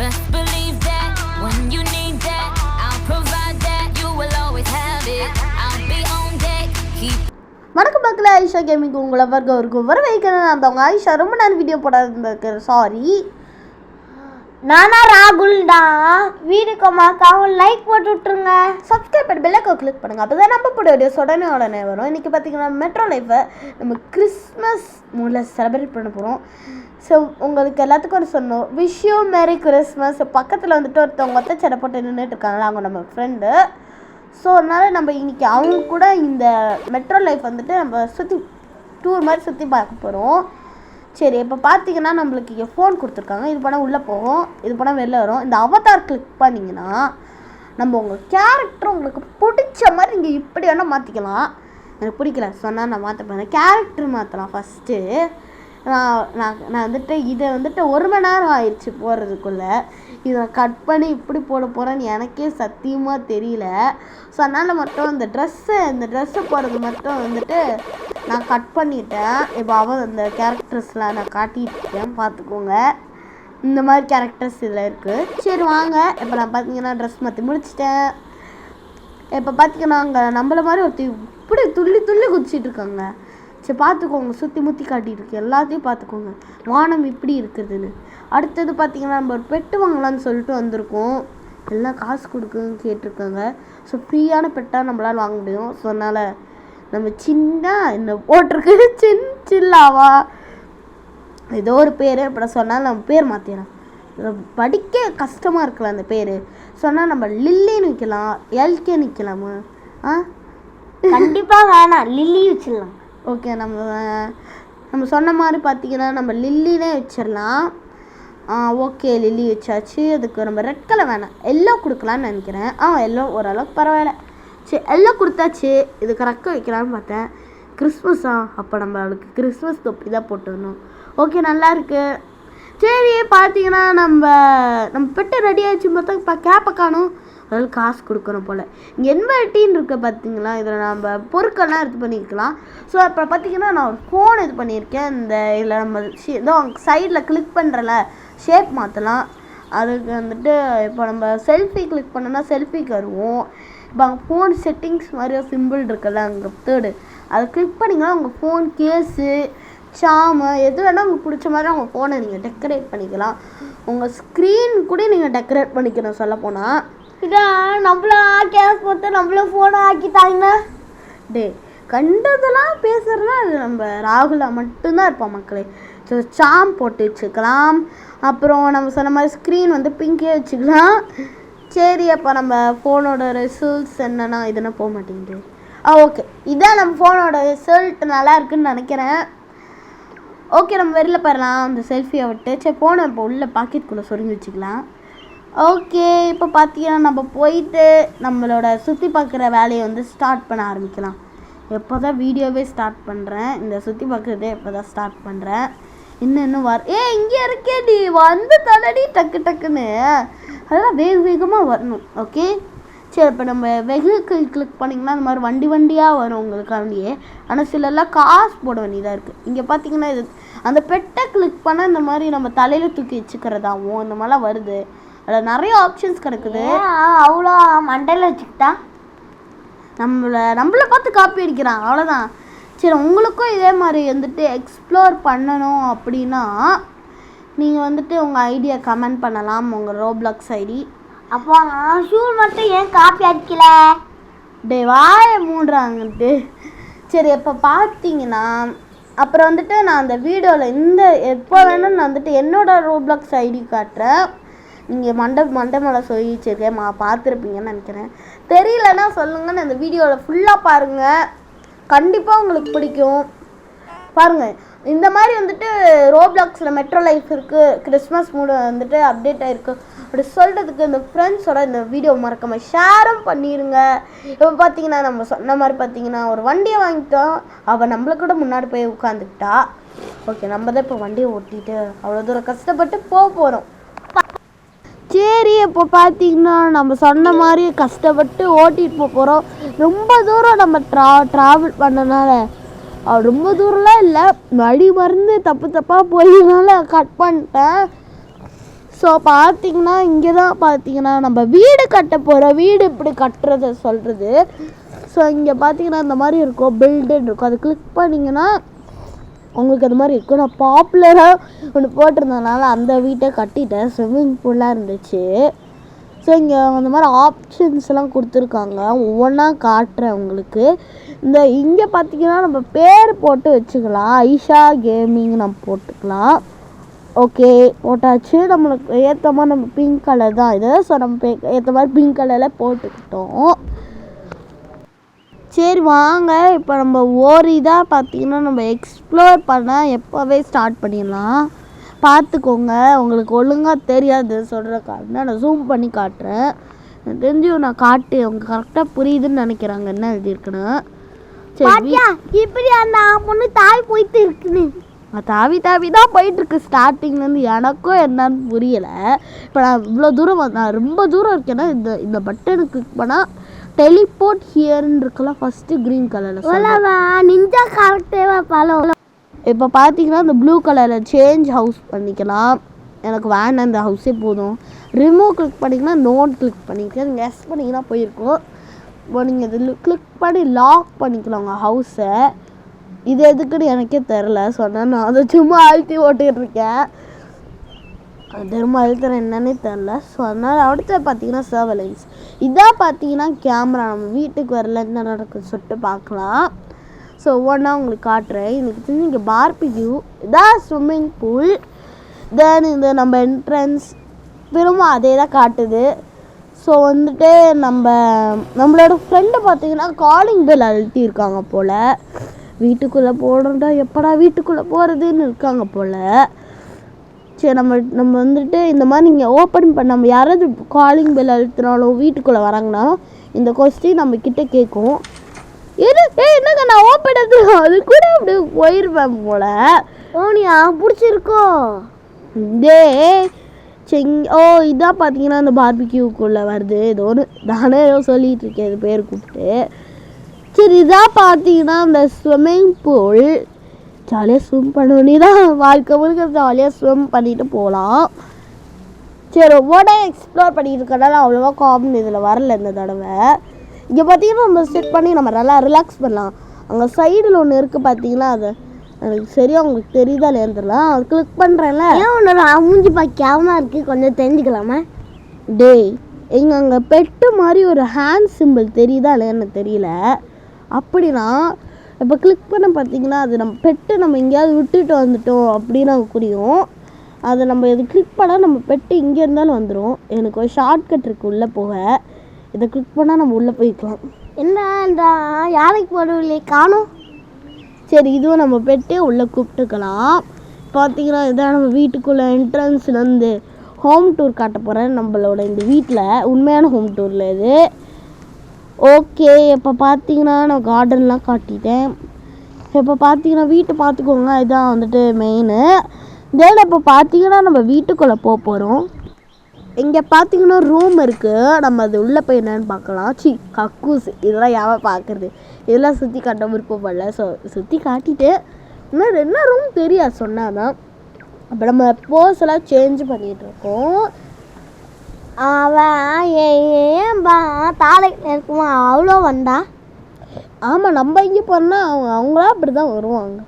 Best believe that when you need that, I'll provide that. You will always have it. I'll be on deck. வணக்கம் மக்களே, ஆயிஷா கேமிங்க்கு உங்களை வர வைக்கிறேன். நான் அவங்க ஆயிஷா ரொம்ப நேரம் வீடியோ போடாது, சாரி. நானா ராகுல் தான். வீடியோக்கு மறக்காம லைக் போட்டு விட்டுருங்க, சப்ஸ்கிரைப் பண்ணி பெல் ஐகானை கிளிக் பண்ணுங்கள். அப்போ தான் நம்ம போட வீடியோஸ் உடனே வரும். இன்றைக்கி பார்த்தீங்கன்னா மெட்ரோ லைஃப்பை நம்ம கிறிஸ்மஸ் மூலம் செலிப்ரேட் பண்ண போகிறோம். ஸோ உங்களுக்கு எல்லாத்துக்கும் ஒன்று சொன்னோம், விஷ் யூ மேரி கிறிஸ்மஸ். பக்கத்தில் வந்துட்டு ஒருத்தவங்க ஒத்த சடை போட்டு நின்றுட்டு இருக்காங்களா, அவங்க நம்ம ஃப்ரெண்டு. ஸோ அதனால் நம்ம இன்றைக்கி அவங்க கூட இந்த மெட்ரோ லைஃப் வந்துட்டு நம்ம டூர் மாதிரி சுற்றி பார்க்க போகிறோம். சரி, இப்போ பார்த்தீங்கன்னா நம்மளுக்கு இங்கே ஃபோன் கொடுத்துருக்காங்க. இது பண்ணால் உள்ளே போகும், இது பண்ணால் வெளில வரும். இந்த அவதார் கிளிக் பண்ணிங்கன்னா நம்ம உங்கள் கேரக்டர் உங்களுக்கு பிடிச்ச மாதிரி இங்கே இப்படி வேணால் மாற்றிக்கலாம். எனக்கு பிடிக்கல சொன்னால் நான் மாற்ற போகிறேன். கேரக்டர் மாற்றலாம். ஃபஸ்ட்டு நான் வந்துட்டு இதை வந்துட்டு 1 மணி நேரம் ஆயிடுச்சு போகிறதுக்குள்ளே. இதை கட் பண்ணி இப்படி போட போகிறேன்னு எனக்கே சத்தியமாக தெரியல. ஸோ அதனால் மட்டும் இந்த ட்ரெஸ்ஸை போடுறது மட்டும் வந்துட்டு நான் கட் பண்ணிட்டேன். இப்போ அந்த கேரக்டர்ஸ்லாம் நான் காட்டியிருக்கேன், பார்த்துக்கோங்க. இந்த மாதிரி கேரக்டர்ஸ் இதில் இருக்குது. சரி வாங்க, இப்போ நான் பார்த்தீங்கன்னா ட்ரெஸ் மாற்றி முடிச்சிட்டேன். இப்போ பார்த்தீங்கன்னா அங்கே நம்மள மாதிரி ஒருத்தி இப்படி துள்ளி குதிச்சிட்டு இருக்காங்க. சரி பார்த்துக்கோங்க, சுற்றி முற்றி காட்டியிருக்கு, எல்லாத்தையும் பார்த்துக்கோங்க. வானம் இப்படி இருக்குதுன்னு. அடுத்தது பார்த்திங்கன்னா நம்ம ஒரு பெட்டு வாங்கலான்னு சொல்லிட்டு வந்திருக்கோம். எல்லாம் காசு கொடுக்குன்னு கேட்டிருக்காங்க. ஸோ ஃப்ரீயான பெட்டாக நம்மளால் வாங்க முடியும். ஸோ அதனால் நம்ம சின்ன என்ன போட்டிருக்கு, சில்லாவா ஏதோ ஒரு பேர். இப்போ நான் சொன்னால் நம்ம பேர் மாற்றிடலாம். படிக்க கஷ்டமாக இருக்கலாம் அந்த பேர். சொன்னால் நம்ம லில்லின்னு வைக்கலாம், எல்கேன்னு வைக்கலாமா? கண்டிப்பாக வேணாம், லில்லி வச்சிடலாம். ஓகே, நம்ம சொன்ன மாதிரி பார்த்தீங்கன்னா நம்ம லில்லினே வச்சிடலாம். ஓகே, லில்லி வச்சாச்சு. அதுக்கு நம்ம ரெட் கலர் வேணாம், எல்லோ கொடுக்கலான்னு நினைக்கிறேன். எல்லோ ஓரளவுக்கு பரவாயில்ல. சரி, எல்லோ கொடுத்தாச்சு. இதுக்கு ரெக்க வைக்கலான்னு பார்த்தேன். கிறிஸ்மஸா, அப்போ நம்மளுக்கு கிறிஸ்மஸ் தொப்பி தான் போட்டுக்கணும். ஓகே, நல்லா இருக்கு. சரி பார்த்தீங்கன்னா நம்ம பெட்டு ரெடி ஆகிடுச்சு. பார்த்தா இப்போ கேப்பை காணும், அதில் காசு கொடுக்கணும் போல். இங்கே என்வெல்ட்டின்னு இருக்க பார்த்தீங்களா, இதில் நம்ம பொருட்கள்லாம் இது பண்ணியிருக்கலாம். ஸோ இப்போ பார்த்தீங்கன்னா நான் ஒரு ஃபோன் இது பண்ணியிருக்கேன். இதில் நம்ம இதோ சைடில் கிளிக் பண்ணுறல ஷேப் மாற்றலாம். அதுக்கு வந்துட்டு இப்போ நம்ம செல்ஃபி கிளிக் பண்ணோன்னா செல்ஃபிக்கு வருவோம். இப்போ அங்கே ஃபோன் செட்டிங்ஸ் மாதிரி ஒரு சிம்பிள் இருக்குல்ல, அங்கே தேர்டு அதை கிளிக் பண்ணிங்கன்னா உங்கள் ஃபோன் கேஸு சாமு எது வேணால் உங்களுக்கு பிடிச்ச மாதிரி உங்கள் ஃபோனை நீங்கள் டெக்கரேட் பண்ணிக்கலாம். உங்கள் ஸ்க்ரீன் கூட நீங்கள் டெக்கரேட் பண்ணிக்கணும் சொல்ல போனால். இதான் நம்மளா கேஸ் போட்டு நம்மளும் ஃபோனை ஆக்கிட்டாங்கன்னா கண்டதெல்லாம் பேசுகிறதுனா அது நம்ம ராகுலா மட்டும்தான் இருப்போம் மக்களே. ஸோ சாம் போட்டு வச்சுக்கலாம். அப்புறம் நம்ம சொன்ன மாதிரி ஸ்க்ரீன் வந்து பிங்கே வச்சுக்கலாம். சரி, அப்போ நம்ம ஃபோனோட ரிசல்ட்ஸ் என்னென்னா இதுனா போக மாட்டேங்குது. ஓகே, இதான் நம்ம ஃபோனோட ரிசல்ட் நல்லா இருக்குதுன்னு நினைக்கிறேன். ஓகே, நம்ம வெளில போயிடலாம் அந்த செல்ஃபியை விட்டு. சரி, ஃபோனை இப்போ உள்ள பாக்கெட்டுக்குள்ளே சொருங்கி வச்சுக்கலாம். ஓகே, இப்போ பார்த்தீங்கன்னா நம்ம போயிட்டு நம்மளோட சுற்றி பார்க்குற வேலையை வந்து ஸ்டார்ட் பண்ண ஆரம்பிக்கலாம். எப்போ தான் வீடியோவே ஸ்டார்ட் பண்ணுறேன், இந்த சுற்றி பார்க்குறதே இப்போ தான் ஸ்டார்ட் பண்ணுறேன். இன்னும் இங்கே இருக்கேடி வந்து தலடி டக்குன்னு அதெல்லாம் வேகமாக வரணும். ஓகே, சரி, இப்போ நம்ம வெஹிக்கிள் கிளிக் பண்ணிங்கன்னா அந்த மாதிரி வண்டியாக வரும் உங்களுக்காண்டியே. ஆனால் சிலெல்லாம் காசு போட வேண்டியதாக இருக்குது. இங்கே பார்த்தீங்கன்னா இது அந்த பெட்டை கிளிக் பண்ணால் இந்த மாதிரி நம்ம தலையில் தூக்கி வச்சுக்கிறதாகவும் இந்த மாதிரிலாம் வருது. அதில் நிறைய ஆப்ஷன்ஸ் கிடக்குது. அவ்வளோ மண்டையில் வச்சுக்கிட்டா நம்மளை பார்த்து காப்பி அடிக்கிறான், அவ்வளோதான். சரி, உங்களுக்கும் இதே மாதிரி வந்துட்டு எக்ஸ்ப்ளோர் பண்ணணும் அப்படின்னா நீங்கள் வந்துட்டு உங்கள் ஐடியா கமெண்ட் பண்ணலாம், உங்கள் ரோப்ளாக்ஸ் ஐடி. அப்போ ஷூல் மட்டும் ஏன் காப்பி அடிக்கல? வாயை மூடுறாங்கன்ட்டு. சரி, இப்போ பார்த்தீங்கன்னா அப்புறம் வந்துட்டு நான் அந்த வீடியோவில் எப்போ வேணும் நான் வந்துட்டு என்னோடய ரோப்ளாக்ஸ் ஐடி காட்டுறேன். நீங்கள் மண்டை மேலே சொல்லி வச்சுருக்கேன், பார்த்துருப்பீங்கன்னு நினைக்கிறேன். தெரியலன்னா சொல்லுங்கன்னு அந்த வீடியோவில் ஃபுல்லாக பாருங்கள், கண்டிப்பாக உங்களுக்கு பிடிக்கும். பாருங்கள், இந்த மாதிரி வந்துட்டு ரோப்ளாக்ஸில் மெட்ரோ லைஃப் இருக்குது, கிறிஸ்மஸ் மூடு வந்துட்டு அப்டேட் ஆகிருக்கு அப்படி சொல்கிறதுக்கு இந்த ஃப்ரெண்ட்ஸோட இந்த வீடியோ மறக்காமல் ஷேரும் பண்ணிடுங்க. இப்போ பார்த்தீங்கன்னா நம்ம சொன்ன மாதிரி பார்த்தீங்கன்னா ஒரு வண்டியை வாங்கிட்டோம், அவள் நம்மளை கூட முன்னாடி போய் உட்காந்துக்கிட்டா. ஓகே, நம்ம தான் இப்போ வண்டியை ஓட்டிட்டு அவ்வளோ தூரம் கஷ்டப்பட்டு போகிறோம். சரி, இப்போ பார்த்தீங்கன்னா நம்ம சொன்ன மாதிரி கஷ்டப்பட்டு ஓட்டிகிட்டு போகிறோம். ரொம்ப தூரம் நம்ம ட்ராவல் பண்ணனால ரொம்ப தூரம்லாம் இல்லை, வழி மருந்து தப்பாக போயினால கட் பண்ணிட்டேன். ஸோ பார்த்தீங்கன்னா இங்கே தான் பார்த்தீங்கன்னா நம்ம வீடு கட்ட போகிறோம். வீடு இப்படி கட்டுறத சொல்கிறது. ஸோ இங்கே பார்த்தீங்கன்னா இந்த மாதிரி இருக்கும், பில்டுன்னு இருக்கும். அதை கிளிக் பண்ணிங்கன்னா உங்களுக்கு அது மாதிரி இருக்கும். நான் பாப்புலராக ஒன்று போட்டிருந்ததுனால அந்த வீட்டை கட்டிட்டேன். ஸ்விம்மிங் பூலாக இருந்துச்சு. ஸோ இங்கே அந்த மாதிரி ஆப்ஷன்ஸ்லாம் கொடுத்துருக்காங்க. ஒவ்வொன்றா காட்டுறேன் உங்களுக்கு. இங்கே பார்த்தீங்கன்னா நம்ம பேர் போட்டு வச்சுக்கலாம். ஐஷா கேமிங் நம்ம போட்டுக்கலாம். ஓகே, போட்டாச்சு. நம்மளுக்கு ஏற்ற மாதிரி நம்ம பிங்க் கலர் தான் இது. ஸோ நம்ம ஏற்ற மாதிரி பிங்க் கலரில் போட்டுக்கிட்டோம். சரி வாங்க, இப்போ நம்ம இதாக பார்த்தீங்கன்னா நம்ம எக்ஸ்ப்ளோர் பண்ண எப்போவே ஸ்டார்ட் பண்ணிடலாம். பார்த்துக்கோங்க, உங்களுக்கு ஒழுங்காக தெரியாது சொல்கிற காரணம் நான் ஜூம் பண்ணி காட்டுறேன். எனக்கு தெரிஞ்சு நான் காட்டு அவங்க கரெக்டாக புரியுதுன்னு நினைக்கிறாங்க என்ன எழுதியிருக்குன்னு. சரி, இப்படி அந்த பொண்ணு தாவி போயிட்டு இருக்குன்னு தாவி தான் போயிட்டுருக்கு. ஸ்டார்டிங்லேருந்து எனக்கும் என்னன்னு புரியலை. இப்போ நான் இவ்வளோ தூரம் நான் ரொம்ப தூரம் இருக்கேன்னா இந்த பட்டனை கிளிக் பண்ணால் டெலிபோர்ட் ஹியர்ன்னு இருக்கலாம். ஃபஸ்ட்டு க்ரீன் கலரில் நிஞ்சா கரெக்டாக பழம். இப்போ பார்த்தீங்கன்னா இந்த ப்ளூ கலரில் சேஞ்ச் ஹவுஸ் பண்ணிக்கலாம். எனக்கு வேண்டாம், இந்த ஹவுஸே போதும். ரிமூவ் கிளிக் பண்ணிங்கன்னா நோட் கிளிக் பண்ணிக்கலாம். நீங்கள் எஸ் பண்ணிங்கன்னா போயிருக்கோம். இப்போ நீங்கள் இது கிளிக் பண்ணி லாக் பண்ணிக்கலாம் உங்கள் ஹவுஸை. இது எதுக்குன்னு எனக்கே தெரில. சொன்னால் நான் அதை சும்மா அழுத்தி ஓட்டிகிட்டு இருக்கேன். திரும்ப அழுத்துறேன் என்னன்னே தெரில. ஸோ அதனால் அடுத்த பார்த்தீங்கன்னா சர்வலன்ஸ். இதான் பார்த்தீங்கன்னா கேமரா. நம்ம வீட்டுக்கு வரல என்ன நடக்குதுன்னு சொல்லிட்டு பார்க்கலாம். ஸோ ஒவ்வொன்றா உங்களுக்கு காட்டுறேன். எனக்கு தெரிஞ்சு இங்கே பார்பிக்யூ, இதான் ஸ்விம்மிங் பூல், தென் இந்த நம்ம என்ட்ரன்ஸ் திரும்ப அதே தான் காட்டுது. ஸோ வந்துட்டு நம்மளோட ஃப்ரெண்டு பார்த்தீங்கன்னா காலிங் பெல் அழுத்தியிருக்காங்க போல். வீட்டுக்குள்ளே போகிறோம்டா, எப்படா வீட்டுக்குள்ளே போகிறதுன்னு இருக்காங்க போல். சரி, நம்ம வந்துட்டு இந்த மாதிரி நீங்கள் ஓப்பன் பண்ண நம்ம யாராவது காலிங் பெல் அழுத்தினாலும் வீட்டுக்குள்ளே வராங்கன்னா இந்த கொஸ்டின் நம்மக்கிட்ட கேட்கும். என்னங்க நான் ஓப்பன் அது கூட அப்படி போயிருப்பேன் போல. ஓனியா பிடிச்சிருக்கோ இதான் பார்த்தீங்கன்னா அந்த பார்பிக்யூக்குள்ளே வருது. ஏதோ ஒன்று நானே ஏதோ சொல்லிகிட்டு இருக்கேன் இது பேர் கூப்பிட்டு. சரி, இதான் பார்த்தீங்கன்னா அந்த ஸ்விம்மிங் பூல். ஜாலியாக ஸ்விம் பண்ணி தான் வாழ்க்கை முழுக்க ஜாலியாக ஸ்விம் பண்ணிட்டு போகலாம். சரி, ஒவ்வொரு எக்ஸ்ப்ளோர் பண்ணிட்டு இருக்கனால அவ்வளோவா காமன் இதில் வரல இந்த தடவை. இங்கே பார்த்தீங்கன்னா நம்ம செட் பண்ணி நம்ம நல்லா ரிலாக்ஸ் பண்ணலாம். அங்கே சைடில் ஒன்று இருக்குது பார்த்தீங்கன்னா, அது எனக்கு சரியாக உங்களுக்கு தெரியுதா இல்லையாந்துடலாம். அது கிளிக் பண்ணுறேன்ல. ஏன் ஒன்று மூஞ்சி கேவமாக இருக்குது, கொஞ்சம் தெரிஞ்சுக்கலாமா? எங்கே அங்கே பெட்டு மாதிரி ஒரு ஹேண்ட் சிம்பிள் தெரியுதா இல்லையான்னு தெரியல. அப்படின்னா இப்போ கிளிக் பண்ண பார்த்தீங்கன்னா அது நம்ம பெட்டு நம்ம எங்கேயாவது விட்டுட்டு வந்துட்டோம் அப்படின்னு நமக்கு புரியும். அதை நம்ம இது கிளிக் பண்ணால் நம்ம பெட்டு இங்கே இருந்தாலும் வந்துடும். எனக்கு ஒரு ஷார்ட்கட் இருக்குது உள்ளே போக. இதை கிளிக் பண்ணால் நம்ம உள்ளே போய்க்கலாம். என்ன இந்த யானைக்கு போடவில்லை காணும். சரி, இதுவும் நம்ம பெட்டே உள்ளே கூப்பிட்டுக்கலாம். பார்த்தீங்கன்னா இதான் நம்ம வீட்டுக்குள்ளே என்ட்ரன்ஸ்லேருந்து ஹோம் டூர் காட்ட போகிறேன். நம்மளோட இந்த வீட்டில் உண்மையான ஹோம் டூரில் இது. ஓகே, இப்போ பார்த்தீங்கன்னா நான் கார்டன்லாம் காட்டிட்டேன். இப்போ பார்த்தீங்கன்னா வீட்டை பார்த்துக்கோங்க. இதுதான் வந்துட்டு மெயினு. தென் இப்போ பார்த்தீங்கன்னா நம்ம வீட்டுக்குள்ளே போகிறோம். இங்கே பார்த்தீங்கன்னா ரூம் இருக்குது. நம்ம அது உள்ளே போய் என்னென்னு பார்க்கலாம். கக்கூஸ் இதெல்லாம் யாவை பார்க்குறது, இதெல்லாம் சுற்றி காட்ட விருப்பப்படல. ஸோ சுற்றி காட்டிட்டு இன்னும் என்ன ரூம் தெரியாது சொன்னால் தான். அப்போ நம்ம போஸ் எல்லாம் சேஞ்ச் பண்ணிகிட்ருக்கோம். அவன் ஏன் தாலை இருக்குமா அவ்வளோ வந்தா? ஆமாம், நம்ம இங்கே போனால் அவங்களாம் அப்படி தான் வருவாங்க.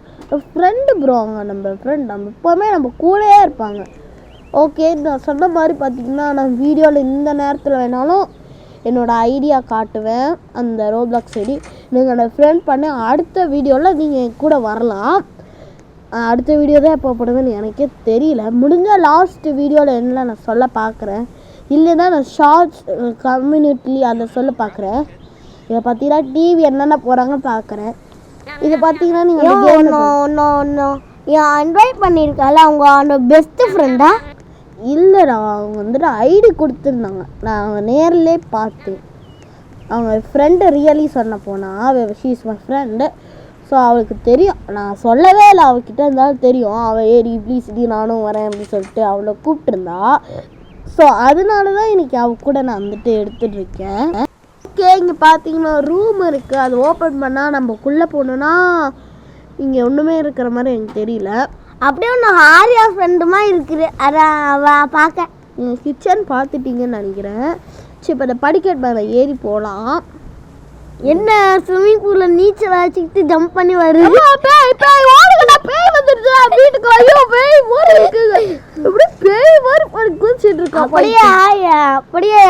ஃப்ரெண்டு ப்ரோ, அவங்க நம்ம ஃப்ரெண்ட், நம்ம எப்போவுமே நம்ம கூடயே இருப்பாங்க. ஓகே, நான் சொன்ன மாதிரி பார்த்திங்கன்னா நான் வீடியோவில் இந்த நேரத்தில் வேணாலும் என்னோடய ஐடியா காட்டுவேன். அந்த ரோப்ளாக்ஸ் ஐடி நீங்கள் என்னோடய ஃப்ரெண்ட் பண்ணி அடுத்த வீடியோவில் நீங்கள் கூட வரலாம். அடுத்த வீடியோ தான் எப்போ போடுவேன்னு எனக்கே தெரியல. முடிஞ்சால் லாஸ்ட் வீடியோவில் என்ன நான் சொல்ல பார்க்குறேன். இல்லைன்னா நான் ஷார்ட்ஸ் கம்யூனிட்டி அதை சொல்ல பார்க்குறேன். இதை பார்த்தீங்கன்னா டிவி என்னென்ன போகிறாங்கன்னு பார்க்குறேன். இதை பார்த்தீங்கன்னா நீங்கள் இன்வைட் பண்ணியிருக்கால அவங்க அந்த பெஸ்ட்டு ஃப்ரெண்டா? இல்லைடா, அவங்க வந்துட்டு ஐடி கொடுத்துருந்தாங்க. நான் அவங்க நேரிலே பார்த்தேன். அவங்க ஃப்ரெண்டு ரியலி சொன்ன போனால் she is my friend. So அவளுக்கு தெரியும், நான் சொல்லவே இல்லை, அவகிட்ட இருந்தாலும் தெரியும். அவள் ஏறி ப்ளீஸ் நானும் வரேன் அப்படின்னு சொல்லிட்டு அவளை கூப்பிட்டுருந்தா. ஸோ அதனால தான் இன்றைக்கி அவ கூட நான் வந்துட்டு எடுத்துகிட்ருக்கேன். ஓகே, இங்கே பார்த்தீங்கன்னா ரூம் இருக்குது. அது ஓப்பன் பண்ணால் நம்மக்குள்ளே போகணுன்னா இங்கே ஒன்றுமே இருக்கிற மாதிரி எனக்கு தெரியல. அப்படியே ஒன்று ஆரியா ஃப்ரெண்டுமா இருக்குது. அதான் பார்க்க கிச்சன் பார்த்துட்டீங்கன்னு நினைக்கிறேன். சரி இப்போ இந்த படிக்கட் மேலே ஏறி போகலாம். என்ன ஸ்விம்மிங் பூல்ல நீச்சல் அடிச்சுக்கிட்டு ஜம்ப் பண்ணி வருது. பேய் வந்துடுச்சு வீட்டுக்கு. ஐயோ பேய் இப்படி பேய் மாதிரி குதிச்சுட்டு இருக்கோம். அப்படியே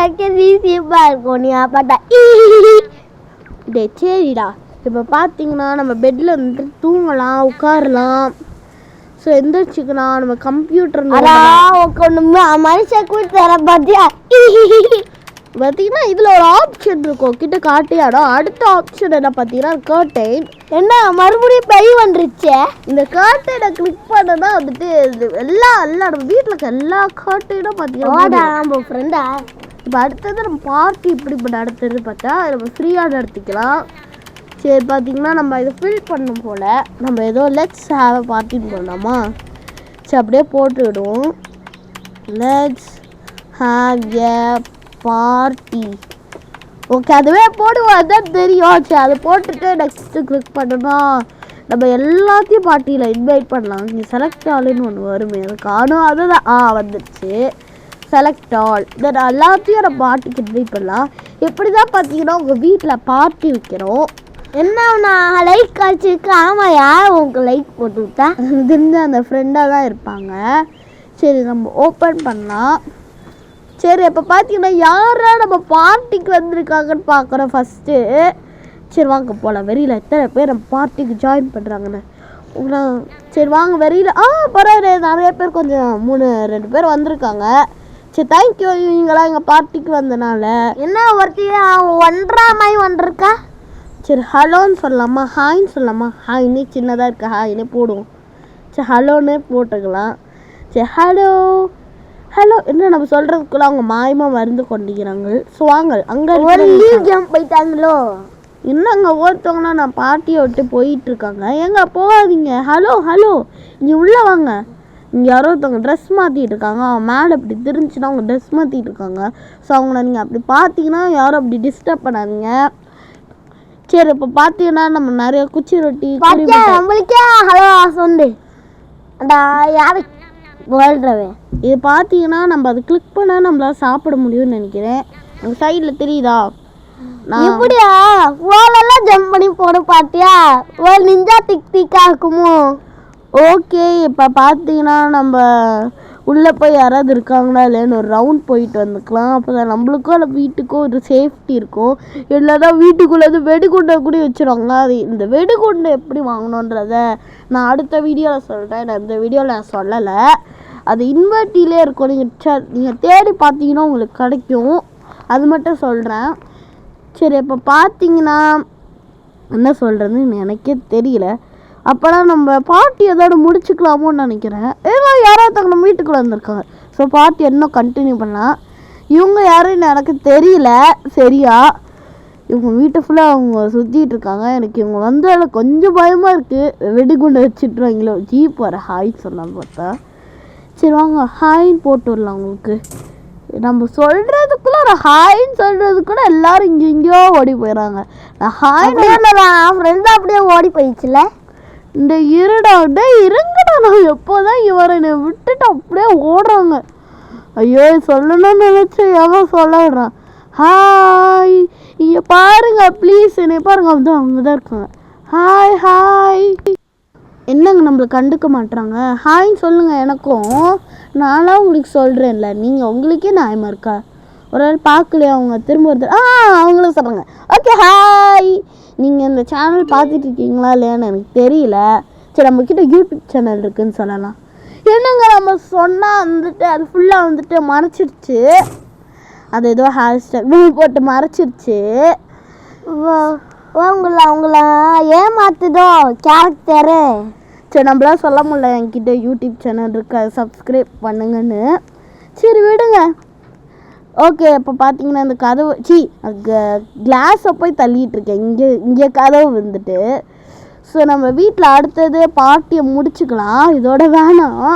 ஈஸியப்பா இருக்கும் நீ பாட்டா. சரிடா இப்போ பார்த்தீங்கன்னா நம்ம பெட்டில் வந்துட்டு தூங்கலாம், உட்காரலாம். ஸோ எந்திரிச்சிக்கலாம். நம்ம கம்ப்யூட்டர் மனுஷன் கூட தர பார்த்தியா. பார்த்தீங்கன்னா இதில் ஒரு ஆப்ஷன் இருக்கும், கிட்ட காட்டியாடோ. அடுத்த ஆப்ஷன் என்ன பார்த்தீங்கன்னா கர்டைன். என்ன மறுபடியும் பை வந்துருச்சு. இந்த கர்டைனை கிளிக் பண்ணனா வந்துட்டு எல்லா நம்ம வீட்டில் இருக்க எல்லா கர்டைனும் பார்த்தீங்கன்னா ஃப்ரெண்டா. இப்போ அடுத்தது நம்ம பார்ட்டி இப்படி இப்போ நடத்துறது பார்த்தா நம்ம ஃப்ரீயாக நடத்திக்கலாம். சரி பார்த்தீங்கன்னா நம்ம இதை ஃபில் பண்ணும் போல் நம்ம ஏதோ லெட்ஸ் ஹேவ் அ பார்ட்டின்னு பண்ணலாமா. சரி அப்படியே போட்டுவிடுவோம். Let's have a party. Okay அதுவே போடுவோம், அதான் தெரியும். சரி அதை போட்டுட்டு நெக்ஸ்ட்டு கிளிக் பண்ணோன்னா நம்ம எல்லாத்தையும் பார்ட்டியில் இன்வைட் பண்ணலாம். இங்கே செலக்ட் ஆல்னு ஒன்று வருமே, அது காணும். அதுதான் வந்துடுச்சு செலக்ட் ஆல். தென் எல்லாத்தையும் நம்ம பார்ட்டிக்கு இன்வைட் பண்ணலாம். எப்படி தான் பார்த்தீங்கன்னா உங்கள் வீட்டில் பார்ட்டி வைக்கிறோம். என்ன நான் லைக் காய்ச்சிருக்கு. ஆமாம் யார் உங்களுக்கு லைக் போட்டு விட்டா? தெரிஞ்ச அந்த ஃப்ரெண்டாக தான் இருப்பாங்க. சரி நம்ம ஓப்பன் பண்ணலாம். சரி இப்போ பார்த்தீங்கன்னா யாரா நம்ம பார்ட்டிக்கு வந்திருக்காங்கன்னு பார்க்குறோம் ஃபஸ்ட்டு. சரி வாங்க போகலாம். வெளியில் எத்தனை பேர் நம்ம பார்ட்டிக்கு ஜாயின் பண்ணுறாங்கன்னு. சரி வாங்க வெளியில். பரவாயில்ல நிறைய பேர், கொஞ்சம் 2 பேர் வந்திருக்காங்க. சரி தேங்க்யூ இவங்களாம் எங்கள் பார்ட்டிக்கு வந்தனால. என்ன ஒருத்தி 1.5 மாதிரி வந்திருக்கா. சரி ஹலோன்னு சொல்லலாமா, ஹாய்ன்னு சொல்லலாமா. ஹாய்னே சின்னதாக இருக்கா, ஹாய்னே போடுவோம். சரி ஹலோன்னே போட்டுக்கலாம். சரி ஹலோ என்ன நம்ம சொல்கிறதுக்குள்ள அவங்க மாயமாக வந்து கொண்டிருக்கிறாங்க. ஸோ வாங்க அங்கே ஜம்ப் போயிட்டாங்களோ. இன்னும் அங்கே ஒருத்தவங்கன்னா நான் பார்ட்டியை விட்டு போயிட்டுருக்காங்க. எங்கே போகாதீங்க. ஹலோ இங்கே உள்ளே வாங்க. இங்கே யாரோ ஒருத்தவங்க ட்ரெஸ் மாற்றிட்டு இருக்காங்க. அவன் மேலே அப்படி திருந்துச்சுன்னா அவங்க ட்ரெஸ் மாற்றிட்டு இருக்காங்க. ஸோ அவங்கள நீங்கள் அப்படி பார்த்தீங்கன்னா யாரும் அப்படி டிஸ்டர்ப் பண்ணாதீங்க. சரி இப்போ பார்த்தீங்கன்னா நம்ம நிறைய குச்சி ரொட்டி நம்மளுக்கே ஹலோ சொல்லு. யாரு வேல்றவே இது பார்த்தீங்கன்னா நம்ம அதை கிளிக் பண்ணால் நம்மளால் சாப்பிட முடியும்னு நினைக்கிறேன். உங்கள் சைடில் தெரியுதா? நான் இப்படியா வேலெல்லாம் ஜம்ப் பண்ணி போட பார்த்தியா? வேல் நிஞ்சா திக்கா இருக்குமோ. ஓகே இப்போ பார்த்தீங்கன்னா நம்ம உள்ளே போய் யாராவது இருக்காங்களா இல்லைன்னு ஒரு ரவுண்ட் போயிட்டு வந்துக்கலாம். அப்போ தான் நம்மளுக்கும் இல்லை வீட்டுக்கும் ஒரு சேஃப்டி இருக்கும். இல்லைன்னா வீட்டுக்குள்ளே வெடிகுண்டை கூட வச்சுருவாங்க. அது இந்த வெடிகுண்டை எப்படி வாங்கணுன்றத நான் அடுத்த வீடியோவில் சொல்கிறேன். நான் இந்த வீடியோவில் நான் சொல்லலை. அது இன்வெர்ட்டிலே இருக்கும். நீங்கள் தேடி பார்த்தீங்கன்னா உங்களுக்கு கிடைக்கும். அது மட்டும் சொல்கிறேன். சரி இப்போ பார்த்தீங்கன்னா என்ன சொல்கிறதுன்னு எனக்கே தெரியல. அப்போலாம் நம்ம பார்ட்டி எதோட முடிச்சுக்கலாமோன்னு நினைக்கிறேன். ஏன்னா யாராவது நம்ம வீட்டுக்குள்ளே வந்திருக்காங்க. ஸோ பார்ட்டி இன்னும் கண்டினியூ பண்ணலாம். இவங்க யாரும் எனக்கு தெரியல சரியா. இவங்க வீட்டை ஃபுல்லாக அவங்க சுற்றிட்டு இருக்காங்க. எனக்கு இவங்க வந்தால் கொஞ்சம் பயமாக இருக்குது. வெடிகுண்டை வச்சுட்டுருவாங்களோ. ஜீப் வர ஹாய் சொன்னான்னு பார்த்தா. சரி வாங்க ஹாய்ன்னு போட்டு விடலாம். உங்களுக்கு நம்ம சொல்கிறதுக்குள்ள ஒரு ஹாய்ன்னு சொல்கிறதுக்குள்ள எல்லோரும் இங்கேயோ ஓடி போயிடறாங்க. நான் ஹாய் ஃப்ரெண்டாக அப்படியே ஓடி போயிடுச்சுல. இந்த இருடா இருங்கடா. நான் எப்போதான் இவரை என்னை விட்டுட்டு அப்படியே ஓடுறாங்க. ஐயோ சொல்லணும்னு நினச்சேன். எவன் சொல்ல விடுறான். ஹாய் இங்கே பாருங்க ப்ளீஸ் என்னை பாருங்க. அவங்க தான் இருக்காங்க. ஹாய் என்னங்க நம்மளை கண்டுக்க மாட்டுறாங்க. ஹாய்ன்னு சொல்லுங்கள் எனக்கும். நான்லாம் உங்களுக்கு சொல்கிறேன்ல, நீங்கள் உங்களுக்கே நியாயமாக இருக்கா? ஒரு நாள் பார்க்கலையா அவங்க திரும்ப ஒருத்தர் அவங்களும் சொல்கிறாங்க. Okay hi. நீங்கள் இந்த சேனல் பார்த்துட்டு இருக்கீங்களா இல்லையான்னு எனக்கு தெரியல. சரி நம்மக்கிட்ட யூடியூப் சேனல் இருக்குதுன்னு சொல்லலாம். என்னங்க நம்ம சொன்னால் வந்துட்டு அது ஃபுல்லாக வந்துட்டு மறைச்சிருச்சு. அது ஏதோ ஹேஷ்டேக் போட்டு மறைச்சிருச்சு. அவங்கள ஏமாத்துதோ கேரக்டரு. சரி நம்மளாம் சொல்ல முடியல என்கிட்ட யூடியூப் சேனல் இருக்கு, அதை சப்ஸ்கிரைப் பண்ணுங்கன்னு. சரி விடுங்க. ஓகே இப்போ பார்த்தீங்கன்னா இந்த கதவு கிளாஸை போய் தள்ளிட்டு இருக்கேன். இங்கே கதவு வந்துட்டு. ஸோ நம்ம வீட்டில் அடுத்தது பார்ட்டியை முடிச்சுக்கலாம். இதோட வேணாம்.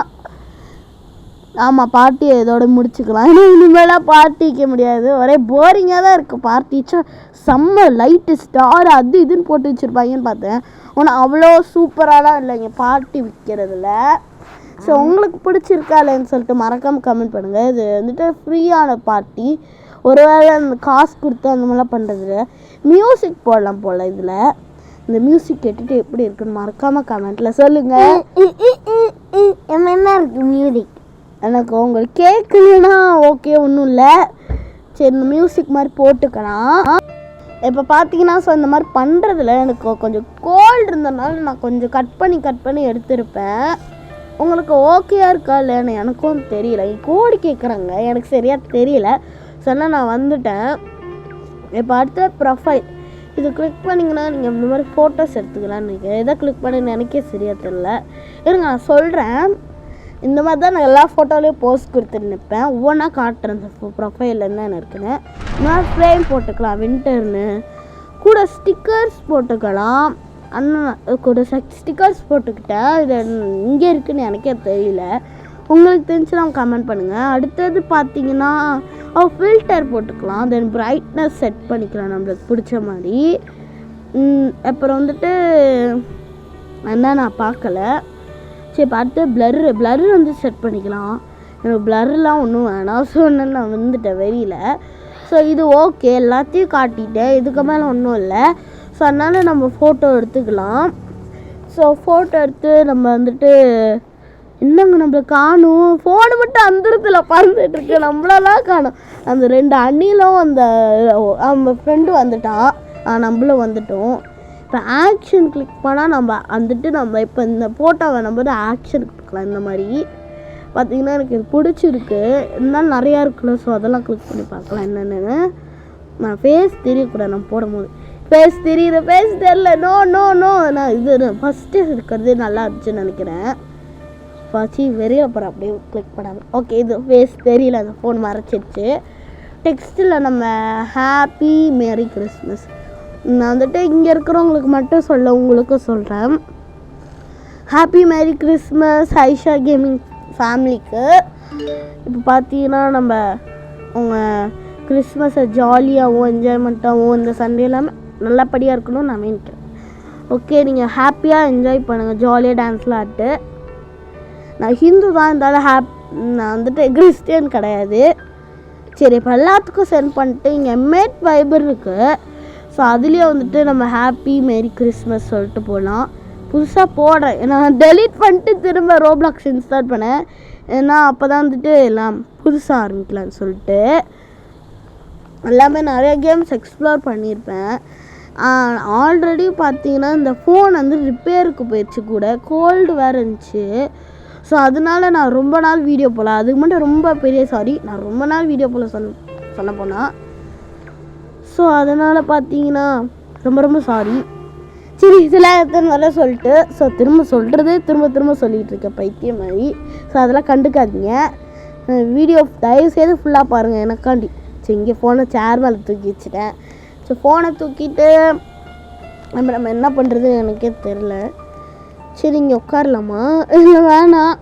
ஆமாம் பார்ட்டியை இதோட முடிச்சுக்கலாம். ஏன்னா இனிமேலாம் பார்ட்டி வைக்க முடியாது. ஒரே போரிங்காக தான் இருக்குது. பார்ட்டிச்சா செம்ம லைட்டு ஸ்டார் அது இதுன்னு போட்டு வச்சுருப்பாங்கன்னு பார்த்தேன். ஆனால் அவ்வளோ சூப்பராலாம் இல்லைங்க பார்ட்டி வைக்கிறதுல. ஸோ உங்களுக்கு பிடிச்சிருக்கா இல்லைன்னு சொல்லிட்டு மறக்காமல் கமெண்ட் பண்ணுங்கள். இது வந்துட்டு ஃப்ரீயான பார்ட்டி. ஒருவேளை அந்த காசு கொடுத்து அந்த மாதிரிலாம் பண்ணுறது மியூசிக் போடலாம் போல். இதில் இந்த மியூசிக் கேட்டுட்டு எப்படி இருக்குன்னு மறக்காமல் கமெண்ட்டில் சொல்லுங்கள். என்ன இருக்குது மியூசிக்? எனக்கு உங்களுக்கு கேட்கலன்னா ஓகே, ஒன்றும் இல்லை. சரி, இந்த மியூசிக் மாதிரி போட்டுக்கலாம். இப்போ பார்த்தீங்கன்னா ஸோ இந்த மாதிரி பண்ணுறதுல எனக்கு கொஞ்சம் கோல்டு இருந்ததுனால நான் கொஞ்சம் கட் பண்ணி எடுத்திருப்பேன். உங்களுக்கு ஓகேயா இருக்கா இல்லைன்னு எனக்கும் தெரியல. கோடி கேட்குறாங்க, எனக்கு சரியாக தெரியல. சொன்னால் நான் வந்துட்டேன். இப்போ அடுத்த ப்ரொஃபைல் இது கிளிக் பண்ணிங்கன்னா நீங்கள் இந்த மாதிரி ஃபோட்டோஸ் எடுத்துக்கலான்னு நினைக்கிறேன். எதை கிளிக் பண்ணி எனக்கே சரியாக தெரியல. இருங்க நான் சொல்கிறேன். இந்த மாதிரி தான் நான் எல்லா ஃபோட்டோலேயும் போஸ்ட் கொடுத்துட்டு நிற்பேன். ஒவ்வொன்றா காட்டுறேன் இந்த ப்ரொஃபைலில் என்னென்ன இருக்குன்னு. நான் ஃப்ரேம் போட்டுக்கலாம், வின்டர்னு கூட ஸ்டிக்கர்ஸ் போட்டுக்கலாம். அண்ணன் கூட ஸ்டிக்கர்ஸ் போட்டுக்கிட்டேன். இது இங்கே இருக்குதுன்னு எனக்கே தெரியல. உங்களுக்கு தெரிஞ்சுன்னா கமெண்ட் பண்ணுங்கள். அடுத்தது பார்த்தீங்கன்னா ஃபில்டர் போட்டுக்கலாம். தென் பிரைட்னஸ் செட் பண்ணிக்கலாம் நம்மளுக்கு பிடிச்ச மாதிரி. அப்புறம் வந்துட்டு என்ன நான் பார்க்கல. சரி, பார்த்து ப்ளரு வந்து செட் பண்ணிக்கலாம். எனக்கு ப்ளர்லாம் ஒன்றும் வேணாம். ஸோ நான் வந்துட்டேன் வெளியில். ஸோ இது ஓகே, எல்லாத்தையும் காட்டிட்டேன். இதுக்கு மேலே ஒன்றும் இல்லை. ஸோ அதனால் நம்ம ஃபோட்டோ எடுத்துக்கலாம். ஸோ ஃபோட்டோ எடுத்து நம்ம வந்துட்டு இன்னங்க நம்மளை காணும். ஃபோனு மட்டும் அந்த இடத்துல பறந்துட்டுருக்கு, நம்மளெல்லாம் காணும். அந்த 2 அண்ணிலும் நம்ம ஃப்ரெண்டு வந்துட்டான், நம்மளும் வந்துட்டோம். இப்போ ஆக்ஷன் கிளிக் பண்ணால் நம்ம வந்துட்டு நம்ம இப்போ இந்த ஃபோட்டோவை நம்ம ஆக்ஷன் கொடுக்கலாம். இந்த மாதிரி பார்த்திங்கன்னா எனக்கு இது பிடிச்சிருக்கு. இருந்தாலும் நிறையா இருக்குல்ல, ஸோ அதெல்லாம் கிளிக் பண்ணி பார்க்கலாம் என்னென்னு. நான் ஃபேஸ் தெரியக்கூடாது நம்ம போடும்போது. ஃபேஸ் தெரியல. நோ நான் இது ஃபஸ்ட்டு இருக்கிறது நல்லா இருந்துச்சுன்னு நினைக்கிறேன். ஃபஸ்ட்டு வெறியில் போகிற அப்படியே கிளிக் பண்ணாமல். ஓகே, இது ஃபேஸ் தெரியல, அந்த ஃபோன் மறைச்சிருச்சு. டெக்ஸ்ட்டில் நம்ம ஹாப்பி மேரி கிறிஸ்மஸ். நான் வந்துட்டு இங்கே இருக்கிறவங்களுக்கு மட்டும் உங்களுக்கும் சொல்கிறேன். Happy merry Christmas Aisha gaming ஃபேமிலிக்கு. இப்போ பார்த்தீங்கன்னா நம்ம உங்கள் கிறிஸ்மஸை ஜாலியாகவும் என்ஜாய்மெண்ட்டாகவும் இந்த சண்டே எல்லாமே நல்லபடியாக இருக்கணும்னு நான் நினைக்கிறேன். ஓகே, நீங்கள் ஹாப்பியாக என்ஜாய் பண்ணுங்கள், ஜாலியாக டான்ஸ்லாம் ஆட்டு. நான் ஹிந்து தான் இருந்தாலும் நான் வந்துட்டு கிறிஸ்டியன் கிடையாது. சரி, இப்போ எல்லாத்துக்கும் சென்ட் பண்ணிட்டு இங்கே எம்ஏட் வைபர் இருக்குது. ஸோ அதுலேயே வந்துட்டு நம்ம ஹாப்பி மேரி கிறிஸ்மஸ் சொல்லிட்டு போகலாம். புதுசாக போடுறேன், நான் டெலீட் பண்ணிட்டு திரும்ப ரோப்ளாக்ஸ் இன்ஸ்டால் பண்ணேன். ஏன்னா அப்போ தான் வந்துட்டு எல்லாம் புதுசாக ஆரம்பிக்கலான்னு சொல்லிட்டு எல்லாமே நிறைய கேம்ஸ் எக்ஸ்ப்ளோர் பண்ணியிருப்பேன். ஆல்ரெடி பார்த்தீங்கன்னா இந்த ஃபோன் வந்து ரிப்பேருக்கு போயிடுச்சு, கூட கோல்டு வேறு இருந்துச்சு. ஸோ அதனால நான் ரொம்ப நாள் வீடியோ போகல. அதுக்கு மட்டும் ரொம்ப பெரிய சாரி, நான் ரொம்ப நாள் வீடியோ போகல சொல்ல போனால். ஸோ அதனால் பார்த்தீங்கன்னா ரொம்ப சாரி. சரி, இதெல்லாம் எத்தனை வர சொல்லிட்டு திரும்ப சொல்லிகிட்டு இருக்கேன் பைத்தியம் மாதிரி. ஸோ அதெல்லாம் கண்டுக்காதீங்க. வீடியோ தயவுசெய்து ஃபுல்லாக பாருங்கள் எனக்காண்டி. சரி, இங்கே ஃபோனை சேர் மேலே தூக்கி வச்சுட்டேன். ஸோ ஃபோனை தூக்கிட்டு நம்ம என்ன பண்ணுறது எனக்கே தெரில. சரி, இங்கே உட்காரலாமா? இல்லை வேணாம்,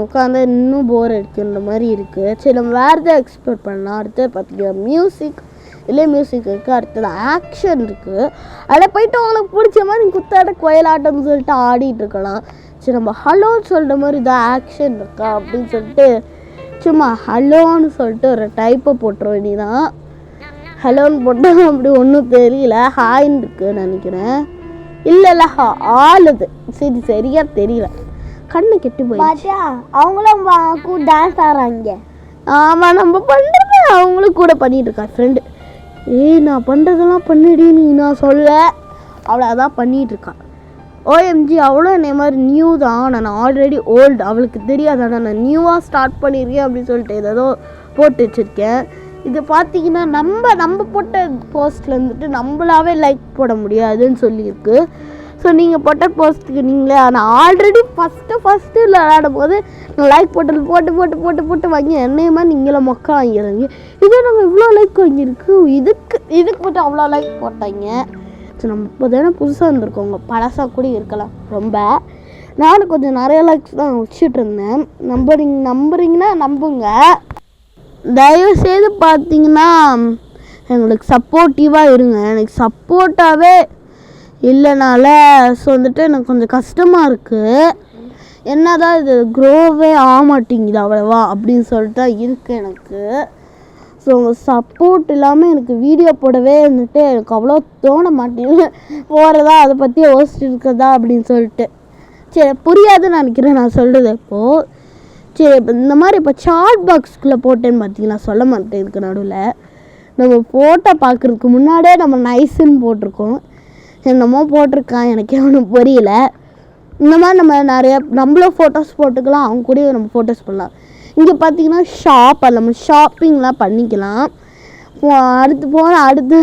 உட்காந்தா இன்னும் போர் அடிக்கின்ற மாதிரி இருக்குது. சரி, நம்ம வேறு எதாவது எக்ஸ்ப்ளோர் பண்ணலாம். அடுத்தது பார்த்தீங்கன்னா மியூசிக் இருக்குது. அடுத்தது ஆக்ஷன் இருக்குது. அதில் போய்ட்டு உங்களுக்கு பிடிச்ச மாதிரி குத்தாட்ட கோயிலாட்டம்னு சொல்லிட்டு ஆடிட்டு இருக்கலாம். சரி, நம்ம ஹலோன்னு சொல்கிற மாதிரி இதான் ஆக்ஷன் இருக்கா அப்படின்னு சொல்லிட்டு சும்மா ஹலோன்னு சொல்லிட்டு ஒரு டைப்பை போட்டுருவோம். இனிதான் ஹலோன்னு போட்டால் அப்படி ஒன்றும் தெரியல. ஹாய்ன்னு இருக்குன்னு நினைக்கிறேன். இல்லை ஆளுது. சரி, சரியாக தெரியல, கண்ணு கெட்டு போயிடுச்சு. அவங்களும் டான்ஸ் ஆடுறாங்க. ஆமாம், நம்ம பண்ணுறது அவங்களும் கூட பண்ணிகிட்டு இருக்கா ஃப்ரெண்டு. நான் பண்ணுறதெல்லாம் பண்ணிடி நீ நான் சொல்ல, அவளை அதான் பண்ணிகிட்ருக்கான். ஓஎம்ஜி அவளும் என்னை மாதிரி நியூ தான், நான் ஆல்ரெடி ஓல்டு, அவளுக்கு தெரியாதானா நான் நியூவாக ஸ்டார்ட் பண்ணியிருக்கேன் அப்படின்னு சொல்லிட்டு ஏதோ போட்டு வச்சுருக்கேன். இது பார்த்தீங்கன்னா நம்ம போட்ட போஸ்ட்டில் வந்துட்டு நம்மளாவே லைக் போட முடியாதுன்னு சொல்லியிருக்கு. ஸோ நீங்கள் போட்ட போஸ்ட்டுக்கு நீங்களே, ஆனால் ஆல்ரெடி ஃபஸ்ட்டு விளையாடும் போது நான் லைக் போட்டு வாங்கி என்னையுமா நீங்களும் மொக்கா வாங்கிடுறீங்க. இதே நம்ம இவ்வளோ லைக் வாங்கியிருக்கு, இதுக்கு மட்டும் அவ்வளோ லைக் போட்டாங்க. ஸோ நம்ம இப்போ தானே புதுசாக இருந்திருக்கோங்க, பழசாக கூட இருக்கலாம். ரொம்ப நானும் கொஞ்சம் நிறைய லைக்ஸ் தான் வச்சுட்டு இருந்தேன். நம்புறீங்கன்னா நம்புங்க. தயவுசெய்து பார்த்தீங்கன்னா எங்களுக்கு சப்போர்ட்டிவாக இருங்க. எனக்கு சப்போர்ட்டாகவே இல்லைனால ஸோ வந்துட்டு எனக்கு கொஞ்சம் கஷ்டமாக இருக்குது. என்னதான் இது க்ரோவே ஆக மாட்டேங்குது அவ்வளவா அப்படின்னு சொல்லிட்டு தான் இருக்குது எனக்கு. ஸோ உங்கள் சப்போர்ட் இல்லாமல் எனக்கு வீடியோ போடவே இருந்துட்டு எனக்கு அவ்வளோ தோண மாட்டேங்குது போகிறதா அதை பற்றி யோசிச்சுட்டு இருக்கிறதா அப்படின்னு சொல்லிட்டு. சரி புரியாதுன்னு நினைக்கிறேன் நான் சொல்கிறது இப்போது. சரி இப்போ இந்த மாதிரி இப்போ சாட் பாக்ஸ்குள்ளே போட்டேன்னு பார்த்தீங்கன்னா சொல்ல மாட்டேன். இதுக்கு நடுவில் நம்ம ஃபோட்டோ பார்க்குறதுக்கு முன்னாடியே நம்ம நைஸுன்னு போட்டிருக்கோம். என்னமோ போட்டிருக்கான் எனக்கு ஒன்றும் புரியல. இந்த மாதிரி நம்ம நிறைய நம்மளும் ஃபோட்டோஸ் போட்டுக்கலாம், அவங்க கூட நம்ம ஃபோட்டோஸ் பண்ணலாம். இங்கே பார்த்தீங்கன்னா ஷாப், அது நம்ம ஷாப்பிங்லாம் பண்ணிக்கலாம். அடுத்து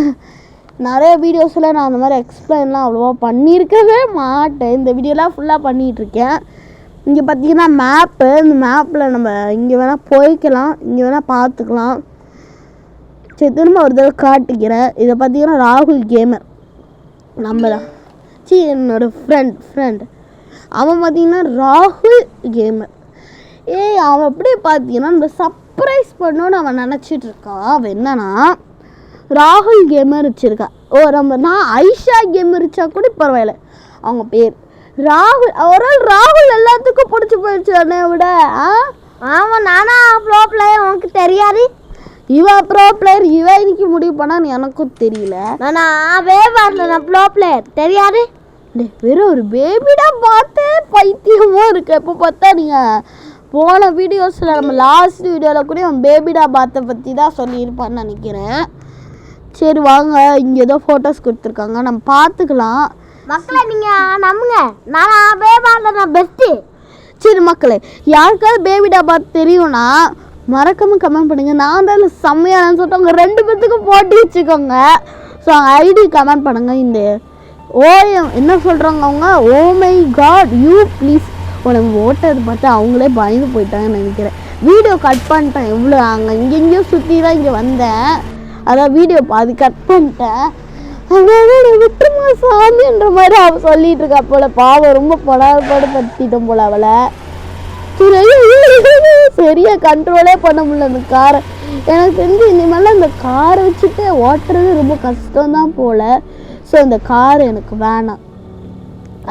நிறைய வீடியோஸில் நான் அந்த மாதிரி எக்ஸ்பிளைன்லாம் அவ்வளோவா பண்ணியிருக்கவே மாட்டேன். இந்த வீடியோலாம் ஃபுல்லாக பண்ணிகிட்ருக்கேன். இங்கே பார்த்தீங்கன்னா மேப்பு, இந்த மேப்பில் நம்ம இங்கே வேணால் போய்க்கலாம், இங்கே வேணால் பார்த்துக்கலாம். சரி திரும்ப ஒரு தடவை காட்டிக்கிறேன். இதை பார்த்தீங்கன்னா ராகுல் கேமர் நம்ம தான் என்னோடய ஃப்ரெண்ட் அவன் பார்த்தீங்கன்னா ராகுல் கேமர். அவன் அப்படியே பார்த்தீங்கன்னா நம்ம சர்ப்ரைஸ் பண்ணோன்னு அவன் நினச்சிட்டு இருக்கான். அவன் என்னன்னா ராகுல் கேமர் வச்சுருக்கா. நான் ஐஷா கேமர் வச்சா கூட பரவாயில்ல, அவங்க பேர் ராகுல். அவரால் ராகுல் எல்லாத்துக்கும் பிடிச்சி போயிடுச்சு என்னை விட. ஆமாம், நானா ப்ரோ பிளேயர் உனக்கு தெரியாது. இவன் ப்ரோ பிளேயர், இவன் இன்னைக்கு முடிவு பண்ணான்னு எனக்கும் தெரியல. நான் ப்ரோ பிளேயர் தெரியாது. வெறும் ஒரு பேபிடா பார்த்து பைத்தியமும் இருக்கு. இப்போ பார்த்தா நீங்கள் போன வீடியோஸில் நம்ம லாஸ்ட் வீடியோவில் கூட அவன் பேபிடா பாத்தை பற்றி தான் சொல்லியிருப்பான்னு நினைக்கிறேன். சரி வாங்க, இங்கே ஏதோ ஃபோட்டோஸ் கொடுத்துருக்காங்க, நம்ம பார்த்துக்கலாம். மக்களை நீங்கள் நம்புங்க, நான் பெஸ்ட்டு. சரி மக்களே, யாருக்காவது பேபிடா பாத் தெரியும்னா மறக்காமல் கமெண்ட் பண்ணுங்கள். நான் தான் இல்லை செம்மையானு சொல்லிட்டு அவங்க 2 பேர்த்துக்கும் போட்டி வச்சுக்கோங்க. ஸோ ஐடி கமெண்ட் பண்ணுங்கள். இந்த ஓஎம் என்ன சொல்கிறாங்க அவங்க, oh my God you please. உனக்கு ஓட்டது பார்த்து அவங்களே பயந்து போயிட்டாங்கன்னு நினைக்கிறேன். வீடியோ கட் பண்ணிட்டேன். எவ்வளோ அங்கே இங்கெங்கேயோ சுற்றி தான் இங்கே வந்தேன், அதான் வீடியோ பாதி கட் பண்ணிட்டேன். அதனால விட்டுருமா சாமின்ற மாதிரி அவள் சொல்லிட்டு இருக்கா போல. பாவம் ரொம்ப படுத்திட்டோம் போல அவளை. சரியா கண்ட்ரோலே பண்ண முடியல அந்த காரை. எனக்கு தெரிஞ்சு இனிமேல் அந்த காரை வச்சுட்டு ஓட்டுறது ரொம்ப கஷ்டம்தான் போல. ஸோ இந்த கார் எனக்கு வேணாம்,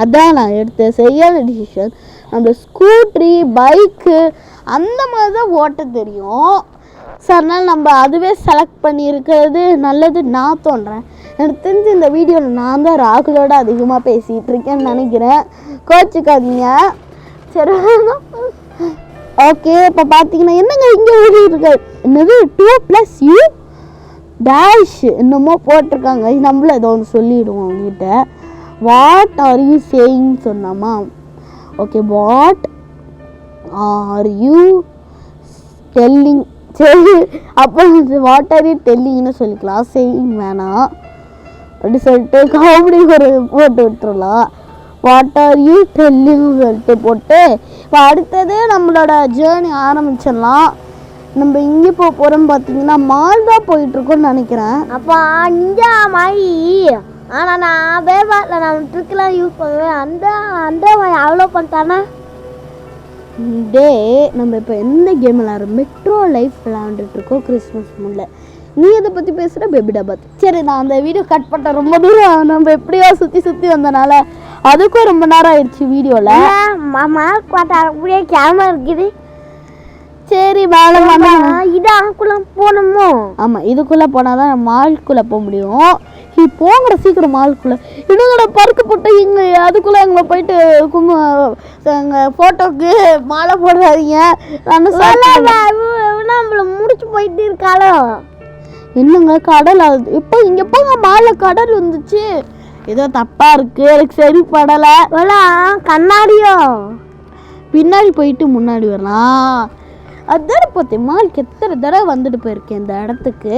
அதான் நான் எடுத்தேன் சரியான டிசிஷன். நம்ம ஸ்கூட்ரி பைக்கு அந்த மாதிரி தான் ஓட்ட தெரியும். ஸோ அதனால் நம்ம அதுவே செலக்ட் பண்ணியிருக்கிறது நல்லது நான் தோன்றேன். எனக்கு தெரிஞ்சு இந்த வீடியோவில் நான் தான் ராகுலோட அதிகமாக பேசிகிட்டு இருக்கேன்னு நினைக்கிறேன், கோச்சிக்காதீங்க. சரி ஓகே. இப்போ பார்த்தீங்கன்னா என்னங்க இங்கே ஓடிட்டு என்னது 2+U டேஷ் என்னமோ போட்டிருக்காங்க. நம்மள ஏதோ ஒன்று சொல்லிவிடுவோம் அவங்ககிட்ட. வாட் ஆர் யூ சேயிங் சொன்னாமா? Okay, what are you telling. சரி அப்போ வாட் ஆர் யூ டெல்லிங்னு சொல்லிக்கலாம், சேயிங் வேணாம் அப்படி சொல்லிட்டு காமெடி ஒரு போட்டு விட்டுறலாம். வாட் ஆர் யூ டெல்லிங் சொல்லிட்டு போட்டு இப்போ அடுத்தது நம்மளோட ஜேர்னி ஆரம்பிச்சிடலாம். நம்ம இங்கே போகிறோம்னு பார்த்தீங்கன்னா மால் தான் போயிட்டுருக்கோன்னு நினைக்கிறேன். அப்போ இந்த மாதிரி ஆனால் நான் வேபாட்டில் நான் ட்ரிக்கெலாம் யூஸ் பண்ணுவேன். அந்த மாதிரி அவ்வளோ பண்ணிட்டானா டே. நம்ம இப்போ எந்த கேம் விளாட்றோம், மெட்ரோ லைஃப் விளாண்டுட்ருக்கோம் கிறிஸ்மஸ் முல்ல. நீ எதை பற்றி பேசுகிற பேபிடா பாத். சரி நான் அந்த வீடியோ கட் பண்ண ரொம்ப தூரம் நம்ம எப்படியோ சுற்றி வந்தனால அதுக்கும் ரொம்ப நேரம் ஆயிடுச்சு வீடியோவில். மார்க் பார்த்தா அப்படியே கேமரா இருக்குது. சரி வேலை இது அதுக்குள்ளே போகணுமோ? ஆமாம், இதுக்குள்ளே போனால் தான் மால்குள்ளே போக முடியும். போங்கிற சீக்கிரம் மால்குள்ளே. இன்னும் பறக்க போட்டு இங்கே அதுக்குள்ளே எங்களை போயிட்டு எங்கள் ஃபோட்டோக்கு மாலை போடாதீங்க. நம்மள முடிச்சு போயிட்டு இருக்காளோ என்னங்க கடல் ஆகுது இப்போ இங்கே போங்க. மாலை கடல் வந்துச்சு, ஏதோ தப்பாக இருக்குது, எனக்கு சரி படலை. கண்ணாடியோ பின்னாடி போயிட்டு முன்னாடி வரலாம். அதுதானே பார்த்தேன், மாலுக்கு எத்தனை தடவை வந்துட்டு போயிருக்கேன் இந்த இடத்துக்கு.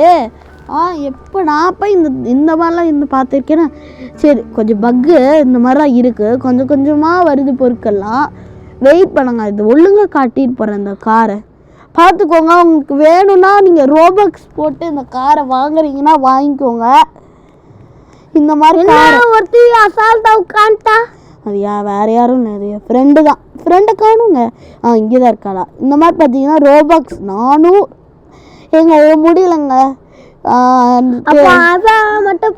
எப்போ நான் போய் இந்த மாதிரிலாம் பார்த்துருக்கேன்னா. சரி கொஞ்சம் பக்கு இந்த மாதிரிலாம் இருக்குது, கொஞ்சம் கொஞ்சமாக வருது பொருட்கள்லாம். வெயிட் பண்ணுங்க, இது ஒழுங்காக காட்டிட்டு போகிறேன் இந்த காரை பார்த்துக்கோங்க. உங்களுக்கு வேணும்னா நீங்கள் ரோபக்ஸ் போட்டு இந்த காரை வாங்குறீங்கன்னா வாங்கிக்கோங்க. இந்த மாதிரி ஒருத்தி அசால்ட்டா உட்காந்துட்டா. அது வேறு யாரும் இல்லை, அது என் ஃப்ரெண்டை காணுங்க. இங்கே தான் இருக்காளா. இந்த மாதிரி பார்த்தீங்கன்னா ரோபாக்ஸ் நானும் எங்கள் முடியலைங்க. மட்டும்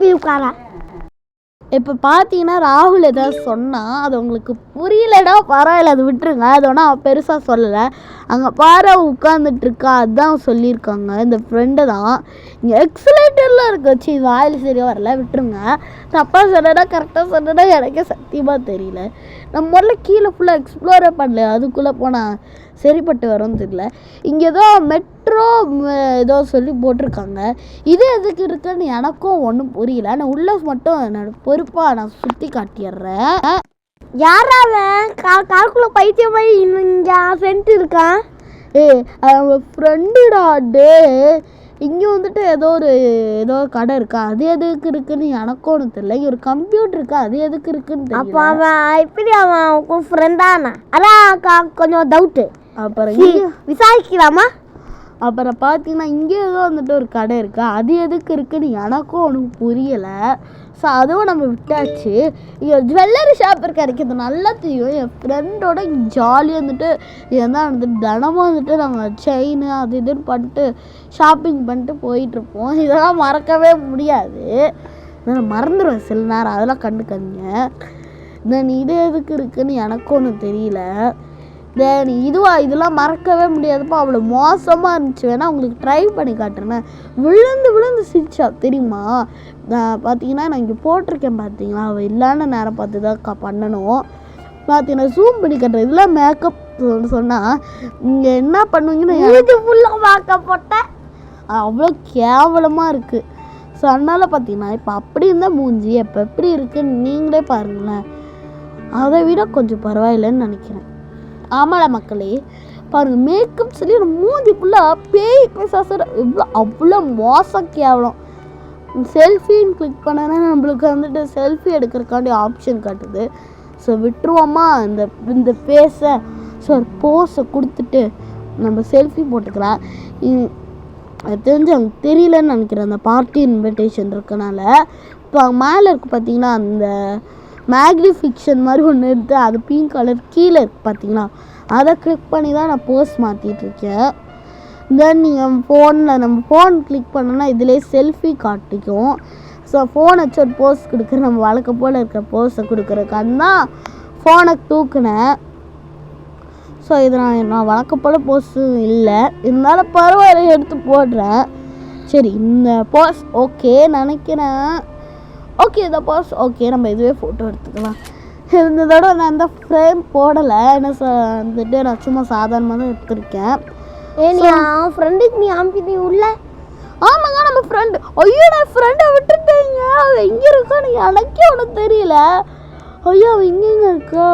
இப்போ பார்த்தீங்கன்னா ராகுல் ஏதாவது சொன்னால் அது உங்களுக்கு புரியலடா பரவாயில்ல அது விட்டுருங்க. அது ஒன்றும் பெருசாக சொல்லலை. அங்கே பாரு உட்காந்துட்டு இருக்கா, அதுதான் சொல்லியிருக்காங்க. இந்த ஃப்ரெண்டு தான் இங்கே எக்ஸலேட்டரில் இருந்துச்சு. இது வாயில் சரியாக வரல, விட்டுருங்க. தப்பாக சொன்னேன்னா கரெக்டாக சொன்னேன்னா எனக்கே சத்தியமாக தெரியல. நம்ம முதல்ல கீழே ஃபுல்லாக எக்ஸ்ப்ளோரே பண்ணல, அதுக்குள்ளே போனால் சரிப்பட்டு வரும்னு தெரியல. இங்கே ஏதோ மெட்ரோ ஏதோ சொல்லி போட்டிருக்காங்க. இது எதுக்கு இருக்குன்னு எனக்கும் ஒன்றும் புரியல. நான் உள்ள மட்டும் என்னோட பொறுப்பாக நான் சுற்றி காட்டிடுறேன். யாராவன் கால்குள்ள பைத்தியம் மாதிரி இங்கே சென்ட் இருக்கான். அவங்க ஃப்ரெண்டுடா. டே இங்கே வந்துட்டு ஏதோ கடை இருக்கா, அது எதுக்கு இருக்குன்னு எனக்கும் ஒன்று தெரியல. இங்கே ஒரு கம்ப்யூட்டர் இருக்கா, அது எதுக்கு இருக்குன்னு தெரியல. அப்போ அவன் இப்படி அவன் ஃப்ரெண்டானா? அதான் கொஞ்சம் டவுட்டு. அப்புறம் விசாரிக்கலாமா? அப்புறம் பார்த்தீங்கன்னா இங்கே ஏதோ வந்துட்டு ஒரு கடை இருக்கா, அது எதுக்கு இருக்குன்னு எனக்கும் ஒன்றும் புரியலை. ஸோ அதுவும் நம்ம விட்டாச்சு. இங்கே ஜுவல்லரி ஷாப் கிடைக்கிது நல்லா தெரியும். என் ஃப்ரெண்டோட ஜாலியாக வந்துட்டு இதுதான் வந்துட்டு தினமும் வந்துட்டு நாங்கள் செயின் அது இதுன்னு பண்ணிட்டு ஷாப்பிங் பண்ணிட்டு போயிட்டுருப்போம். இதெல்லாம் மறக்கவே முடியாது. நான் மறந்துடுவேன் சில நேரம், அதெல்லாம் கண்டுக்காதீங்க. தென் இது எதுக்கு இருக்குன்னு எனக்கும் ஒன்றும் தெரியல. தென் இதெல்லாம் மறக்கவே முடியாதுப்பா, அவ்வளோ மோசமாக இருந்துச்சு. வேணா உங்களுக்கு ட்ரை பண்ணி காட்டுறேன். விழுந்து சிரிச்சா தெரியுமா? பார்த்தீங்கன்னா நான் இங்கே போட்டிருக்கேன் பார்த்தீங்களா, அவள் இல்லாத நேரம் பார்த்து தான் பண்ணணும். பார்த்தீங்கன்னா ஜூம் பண்ணி காட்டுறேன். இதெல்லாம் மேக்கப் சொன்னால் இங்கே என்ன பண்ணுவீங்கன்னு இது ஃபுல்லாக மேக்கப் போட்டேன், அவ்வளோ கேவலமாக இருக்குது. ஸோ அதனால் பார்த்தீங்கன்னா இப்போ அப்படி இருந்தால் மூஞ்சி இப்போ எப்படி இருக்குன்னு நீங்களே பாருங்களேன். அதை விட கொஞ்சம் பரவாயில்லைன்னு நினைக்கிறேன். ஆமாடா மக்களே பாருங்கள், மேக்கப் சொல்லி ஒரு மூஞ்சி ஃபுல்லாக பேய்க்கு சசர இவ்வளோ அவ்வளோ மோசம் கேவலம். செல்ஃபின்னு கிளிக் பண்ணனா நம்மளுக்கு வந்துட்டு செல்ஃபி எடுக்கிறக்காண்டி ஆப்ஷன் காட்டுது. ஸோ விட்டுருவோமா இந்த ஃபேஸை. ஸோ போஸை கொடுத்துட்டு நம்ம செல்ஃபி போட்டுக்கலாம். அது தெரிஞ்சு அவங்க தெரியலன்னு நினைக்கிறேன், அந்த பார்ட்டி இன்விடேஷன் இருக்கனால. இப்போ மேலே இருக்குது பார்த்தீங்கன்னா அந்த மேக்னிஃபிக்ஷன் மாதிரி ஒன்று இருக்குது, அது பிங்க் கலர் கீழே இருக்குது பார்த்தீங்களா, அதை கிளிக் பண்ணி தான் நான் போஸ்ட் மாற்றிட்டுருக்கேன். தென் நீங்கள் நம்ம ஃபோன் கிளிக் பண்ணோன்னா இதிலே செல்ஃபி காட்டிக்கும். ஸோ ஃபோன் வச்சு ஒரு போஸ்ட் கொடுக்குற நம்ம வழக்கம் போல் இருக்கிற போஸ்ட்டை கொடுக்குறதுக்காக தான் ஃபோனை தூக்குனேன். ஸோ இது நான் வழக்கம் போல் போஸ்ட்டு இல்லை, இருந்தாலும் பரவாயில்ல எடுத்து போடுறேன். சரி இந்த போஸ்ட் ஓகே நினைக்கிறேன். ஓகே இந்த போஸ்ட் ஓகே, நம்ம இதுவே ஃபோட்டோ எடுத்துக்கலாம். இந்த தடவை நான் இந்த ஃப்ரேம் போடலை, என்ன வந்துட்டு நான் சும்மா சாதாரணமாக தான் எடுத்திருக்கேன். என் ஃப்ரெண்டுக்கு நீ அனுப்பி உள்ள? ஆமாங்க நம்ம ஃப்ரெண்டு. ஐயோ நான் ஃப்ரெண்டை விட்டுட்டேங்க, அவள் எங்கே இருக்கான்னு எனக்கே ஒன்றும் தெரியல. ஐயோ அவள் எங்கெங்க இருக்கா?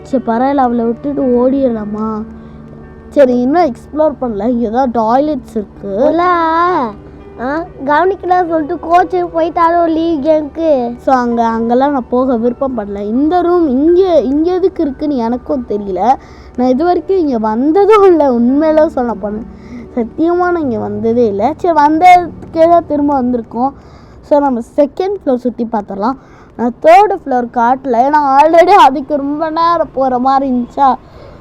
சரி பரவாயில்ல, அவளை விட்டுட்டு ஓடிடலாமா? சரி இன்னும் எக்ஸ்ப்ளோர் பண்ணல. இங்கே தான் டாய்லெட்ஸ் இருக்குது. கவனிக்கல சொல்லிட்டு கோச்சு போயிட்டாரோ லீவ் கேமுக்கு. ஸோ அங்கெல்லாம் நான் போக விருப்பப்படல. இந்த ரூம் இங்கே எதுக்கு இருக்குன்னு எனக்கும் தெரியல. நான் இது வரைக்கும் இங்கே வந்ததும் இல்லை, உண்மையில சொல்ல போனேன் சத்தியமாக நான் இங்கே வந்ததே இல்லை. சரி வந்ததுக்கே தான் திரும்ப வந்திருக்கோம். ஸோ நம்ம செகண்ட் ஃப்ளோர் சுற்றி பார்த்துடலாம். நான் தேர்டு ஃப்ளோர் காட்டல, ஏன்னா ஆல்ரெடி அதுக்கு ரொம்ப நேரம் போகிற மாதிரி இருந்துச்சா.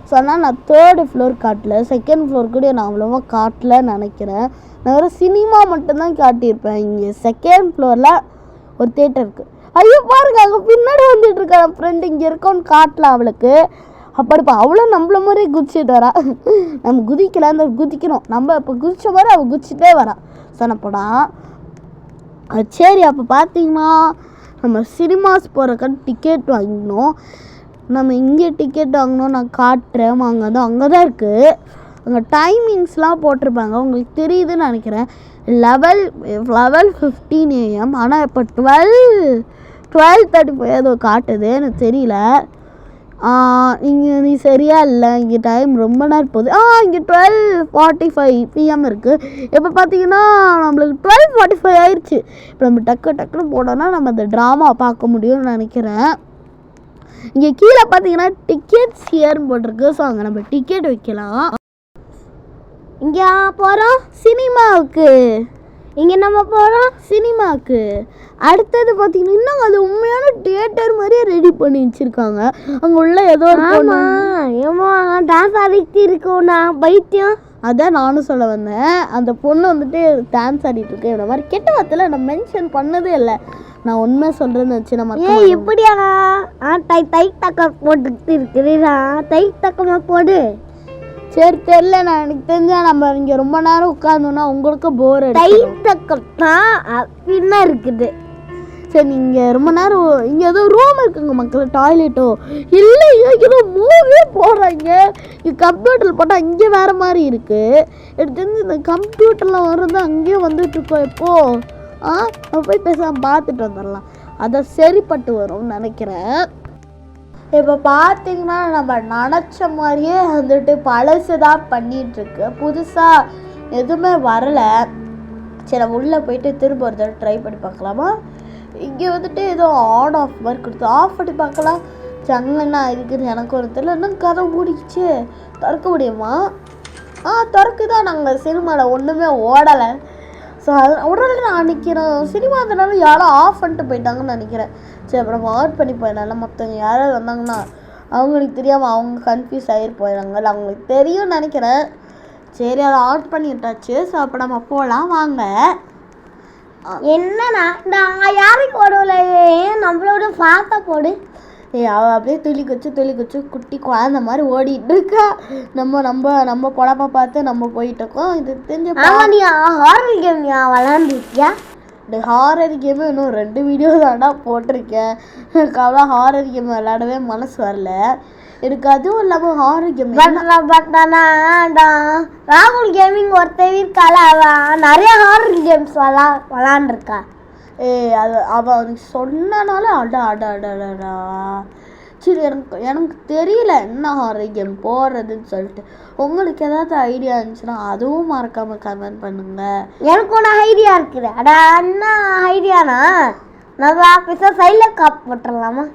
ஸோ ஆனால் நான் தேர்டு ஃப்ளோர் காட்டல, செகண்ட் ஃப்ளோர் கூட நான் அவ்வளோவா காட்டலன்னு நினைக்கிறேன். நான் ஒரு சினிமா மட்டும்தான் காட்டியிருப்பேன். இங்கே செகண்ட் ஃப்ளோரில் ஒரு தேட்டர் இருக்குது. ஐயோ பாருங்க அங்கே பின்னாடி வந்துட்டு இருக்கா என் ஃப்ரெண்டு, இங்கே இருக்கோன்னு காட்டலாம் அவளுக்கு. அப்படிப்பா அவ்வளோ நம்மள மாதிரி குதிச்சுட்டு வரா. நம்ம குதிக்கல, அந்த குதிக்கணும். நம்ம இப்போ குதிச்ச மாதிரி அவள் குதிச்சுட்டே வரா சொன்னப்படா. சரி அப்போ பார்த்தீங்கன்னா நம்ம சினிமாஸ் போகிறக்கான டிக்கெட் வாங்கினோம். நம்ம இங்கே டிக்கெட் வாங்கினோம், நான் காட்டுறேன். அங்கே தான் இருக்குது. அங்கே டைமிங்ஸ்லாம் போட்டிருப்பாங்க, உங்களுக்கு தெரியுதுன்னு நினைக்கிறேன். 11:15 AM. ஆனால் இப்போ 12:35 ஏதோ காட்டுது, எனக்கு தெரியல. இங்கே நீ சரியா இல்லை, இங்கே டைம் ரொம்ப நேரம் போகுது. இங்கே 12:45 PM இருக்குது. இப்போ பார்த்தீங்கன்னா நம்மளுக்கு 12:45 ஆயிடுச்சு. இப்போ நம்ம டக்குன்னு போனோன்னா நம்ம அந்த ட்ராமா பார்க்க முடியும்னு நினைக்கிறேன். இங்கே கீழே பார்த்தீங்கன்னா டிக்கெட்ஸ் ஹியர்னு போட்டிருக்கு. ஸோ அங்கே நம்ம டிக்கெட் வைக்கலாம். இங்கே போகிறோம் சினிமாவுக்கு. இங்கே நம்ம போகிறோம் சினிமாவுக்கு. அடுத்தது பார்த்தீங்கன்னா இன்னும் அது உண்மையான தியேட்டர் மாதிரியே ரெடி பண்ணி வச்சுருக்காங்க. அங்கே உள்ள ஏதோ ஏமா டான்ஸ் ஆடிட்டு இருக்கோண்ணா பைத்தியம். அதான் நானும் சொல்ல வந்தேன். அந்த பொண்ணு வந்துட்டு டான்ஸ் ஆடிட்டு இருக்கேன். இந்த மாதிரி கெட்ட வார்த்தையில் நான் மென்ஷன் பண்ணதே இல்லை. நான் உண்மை சொல்கிறேன்னு வச்சு நம்ம இப்படியா தை தக்க போட்டுக்கிட்டு இருக்கிறீரா? தை தக்கமாக போடு. சரி தெரியல. நான் எனக்கு தெரிஞ்சா நம்ம இங்கே ரொம்ப நேரம் உட்காந்தோன்னா உங்களுக்கு போர் தை தக்கம் தான் அப்படின்னா இருக்குது. சரி நீங்கள் ரொம்ப நேரம் இங்கே ஏதோ ரூம் இருக்குங்க மக்கள், டாய்லெட்டோ இல்லை ஏதோ மூவியே போடுறாங்க. இங்கே கம்ப்யூட்டரில் போட்டால் அங்கே வேறு மாதிரி இருக்குது. எனக்கு தெரிஞ்சு இந்த கம்ப்யூட்டரில் வர்றது அங்கேயே வந்துட்டுருக்கோம். எப்போது போய் பேசாமல் பார்த்துட்டு வந்துடலாம். அதை சரிப்பட்டு வரும்னு நினைக்கிறேன். இப்போ பார்த்தீங்கன்னா நம்ம நினச்ச மாதிரியே வந்துட்டு பழசு தான் பண்ணிகிட்ருக்கு, புதுசாக எதுவுமே வரலை. சரி நம்ம உள்ளே போயிட்டு திரும்ப ஒரு தடவை ட்ரை பண்ணி பார்க்கலாமா? இங்கே வந்துட்டு ஏதோ ஆன் ஆஃப் மாதிரி கொடுத்து ஆஃப் பண்ணி பார்க்கலாம். ஜன்னல்னா இருக்குன்னு எனக்கு ஒரு தெரியல. இன்னும் கதை மூடிக்கிச்சு. திறக்க முடியுமா? திறக்குதான். நாங்கள் சினிமாவில் ஒன்றுமே ஓடலை. ஸோ அது உடனே நான் நினைக்கிறேன் சினிமா அதனால யாரும் ஆஃப் பண்ணிட்டு போயிட்டாங்கன்னு நினைக்கிறேன். சரி அப்புறம் ஆட் பண்ணி போயிடனால மற்றவங்க யாராவது வந்தாங்கன்னா அவங்களுக்கு தெரியாமல் அவங்க கன்ஃபியூஸ் ஆகிட்டு போயிடுறாங்க. அவங்களுக்கு தெரியும்னு நினைக்கிறேன். சரி அதை ஆட் பண்ணி விட்டாச்சு. ஸோ அப்போ நம்ம போகலாம் வாங்க. என்னன்னா நான் யாருக்கு போடல, நம்மளோட ஃபாஸ்ட்டாக போடு. அவள் அப்படியே துளி குச்சு குட்டி குழந்த மாதிரி ஓடிட்டு இருக்கா. நம்ம பொழப்ப பார்த்து நம்ம போயிட்டு இருக்கோம். இது தெரிஞ்ச நீ ஹாரர் கேம் விளாண்டுருக்கியா? இந்த ஹாரர் கேமு இன்னும் 2 வீடியோ தாண்டா போட்டிருக்கேன். எனக்கு அவ்வளோ ஹாரர் கேம் விளையாடவே மனசு வரல எனக்கு. அதுவும் இல்லாமல் ஹாரர் கேம் ராகுல் கேமிங் ஒருத்தர் இருக்கால, நிறைய ஹாரர் கேம்ஸ் விளாண்டுருக்கா. அது அவன் சொன்னனால அடா. சரி எனக்கு தெரியல என்ன ஹாரர் கேம் போடுறதுன்னு சொல்லிட்டு. உங்களுக்கு ஏதாவது ஐடியா இருந்துச்சுன்னா அதுவும் மறக்காமல் கமெண்ட் பண்ணுங்க. எனக்கு ஒன்று ஐடியா இருக்குது. அடா என்ன ஐடியானா நம்ம ஆஃபீஸாக சைடில் காப்பு போட்டுடலாமா?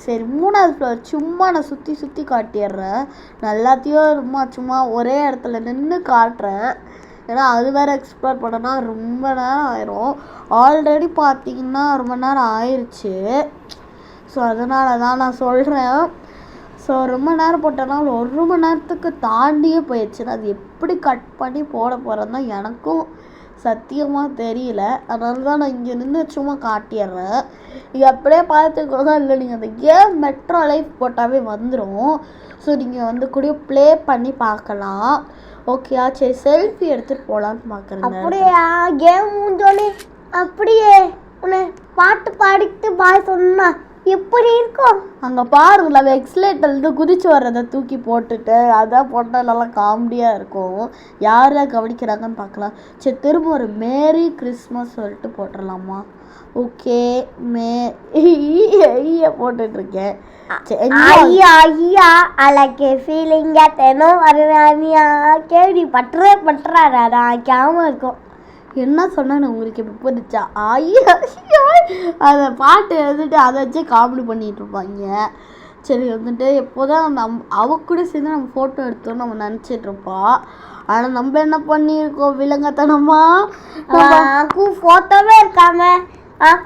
சரி 3வது ஃப்ளோர் சும்மா நான் சுற்றி காட்டிடுறேன். நான் எல்லாத்தையும் சும்மா ஒரே இடத்துல நின்று காட்டுறேன். ஏன்னா அது வேறு எக்ஸ்ப்ளோர் பண்ணோன்னா ரொம்ப நேரம் ஆயிரும். ஆல்ரெடி பார்த்தீங்கன்னா ரொம்ப நேரம் ஆயிடுச்சு. ஸோ அதனால தான் நான் சொல்கிறேன். ஸோ ரொம்ப நேரம் போட்டோன்னா 1 மணி நேரத்துக்கு தாண்டியே போயிடுச்சுன்னா அது எப்படி கட் பண்ணி போட போகிறேன்னு தான் எனக்கும் சத்தியமாக தெரியல. அதனால தான் நான் இங்கே நின்று சும்மா காட்டிடுறேன். நீங்கள் அப்படியே பார்த்துக்கோங்க. இல்லை நீங்கள் அந்த கேம் மெட்ரோ லைஃப் போட்டாவே வந்துடும். ஸோ நீங்கள் வந்து கூட ப்ளே பண்ணி பார்க்கலாம். ஓகேயா? சரி செல்ஃபி எடுத்துகிட்டு போகலான்னு பார்க்குறேன். அப்படியா? கேம் மூஞ்சோனே அப்படியே உன்னை பாட்டு பாடிட்டு பாய் சொன்னா எப்படி இருக்கும்? அங்கே பாருங்களா எக்ஸ்லேட்டர்லேருந்து குதிச்சு வர்றதை தூக்கி போட்டுட்டு அதான் போட்டால் நல்லா காமெடியாக இருக்கும். யாரெல்லாம் கவனிக்கிறாங்கன்னு பார்க்கலாம். சரி திரும்ப ஒரு மேரி கிறிஸ்மஸ் சொல்லிட்டு போட்டுடலாமா? ஓகே போட்டுட்ருக்கேன். ஐயா அலக்கே ஃபீலிங்க தெனம் வருவானியா கேள்வி பட்டுறாடா கேம இருக்கும். என்ன சொன்னேன்னு உங்களுக்கு இப்போ புரிச்சா? அதை பாட்டு எழுதிட்டு அதை வச்சு காமெடி பண்ணிகிட்டு இருப்பாங்க. சரி வந்துட்டு எப்போதான் அவ கூட சேர்ந்து நம்ம ஃபோட்டோ எடுத்தோம் நம்ம நினச்சிட்ருப்போம். ஆனால் நம்ம என்ன பண்ணியிருக்கோம் விலங்கத்தனமா ஃபோட்டோவே இருக்காம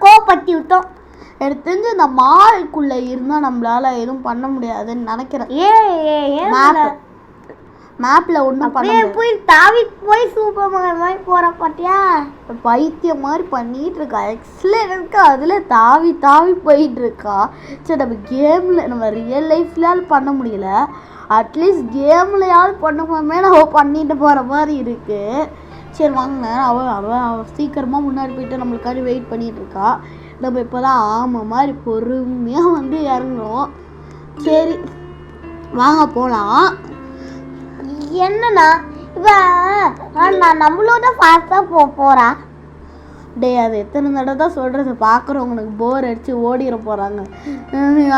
கோபத்தி விட்டோம். எனக்கு தெரிஞ்சு இந்த மாலுக்குள்ளே இருந்தால் நம்மளால் எதுவும் பண்ண முடியாதுன்னு நினைக்கிறேன். மேப்பில் ஒன்றும் பண்ண போய் தாவி போய் சூப்பர் மார்க்கெட் மாதிரி போகிற பாட்டியா பைத்தியம் மாதிரி பண்ணிகிட்டு இருக்கா. எக்ஸலன்ட்க்கு அதில் தாவி போயிட்டுருக்கா. சரி நம்ம கேமில் நம்ம ரியல் லைஃப்லால் பண்ண முடியல, அட்லீஸ்ட் கேம்லையாவது பண்ணுவோமே நம்ம பண்ணிட்டு போகிற மாதிரி இருக்குது. சரி வாங்க. அவள் சீக்கிரமாக முன்னாடி போயிட்டு நம்மளுக்காண்டி வெயிட் பண்ணிகிட்ருக்கா. நம்ம இப்போ தான் ஆமாம் மாதிரி பொறுமையாக வந்து இறங்குறோம். சரி வாங்க போகலாம். என்னன்னா நான் நம்மளோட ஃபாஸ்ட்டாக போகிறா. அது எத்தனை தடவை தான் சொல்கிறது, பார்க்குறவங்களுக்கு போர் அடித்து ஓடிட போகிறாங்க.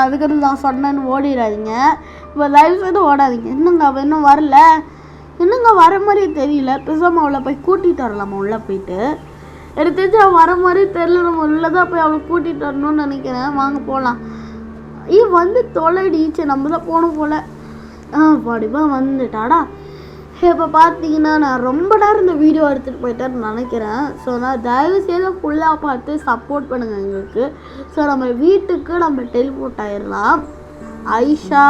அதுக்கு நான் சொன்னேன்னு ஓடிடாதீங்க. இப்போ லைவ் செய்து ஓடாதீங்க. இன்னுங்க அவள் இன்னும் வரல, இன்னுங்க வர மாதிரியே தெரியல. பேசாமல் அவளை போய் கூட்டிகிட்டு வரலாமா உள்ளே போயிட்டு? எனக்கு தெரிஞ்சு அவள் வர மாதிரி தெரியல. நம்ம உள்ளே தான் போய் அவளை கூட்டிகிட்டு வரணும்னு நினைக்கிறேன். வாங்க போகலாம். வந்து தொலைடிச்சு நம்ம தான் போகணும் போல். படிப்பா வந்துட்டாடா. இப்போ பார்த்தீங்கன்னா நான் ரொம்ப நேரம் இந்த வீடியோ எடுத்துகிட்டு போயிட்டேன்னு நினைக்கிறேன். ஸோ நான் தயவுசெய்து ஃபுல்லாக பார்த்து சப்போர்ட் பண்ணுங்கள் எங்களுக்கு. ஸோ நம்ம வீட்டுக்கு நம்ம டெலிபோர்ட் ஆயிடலாம். ஐஷா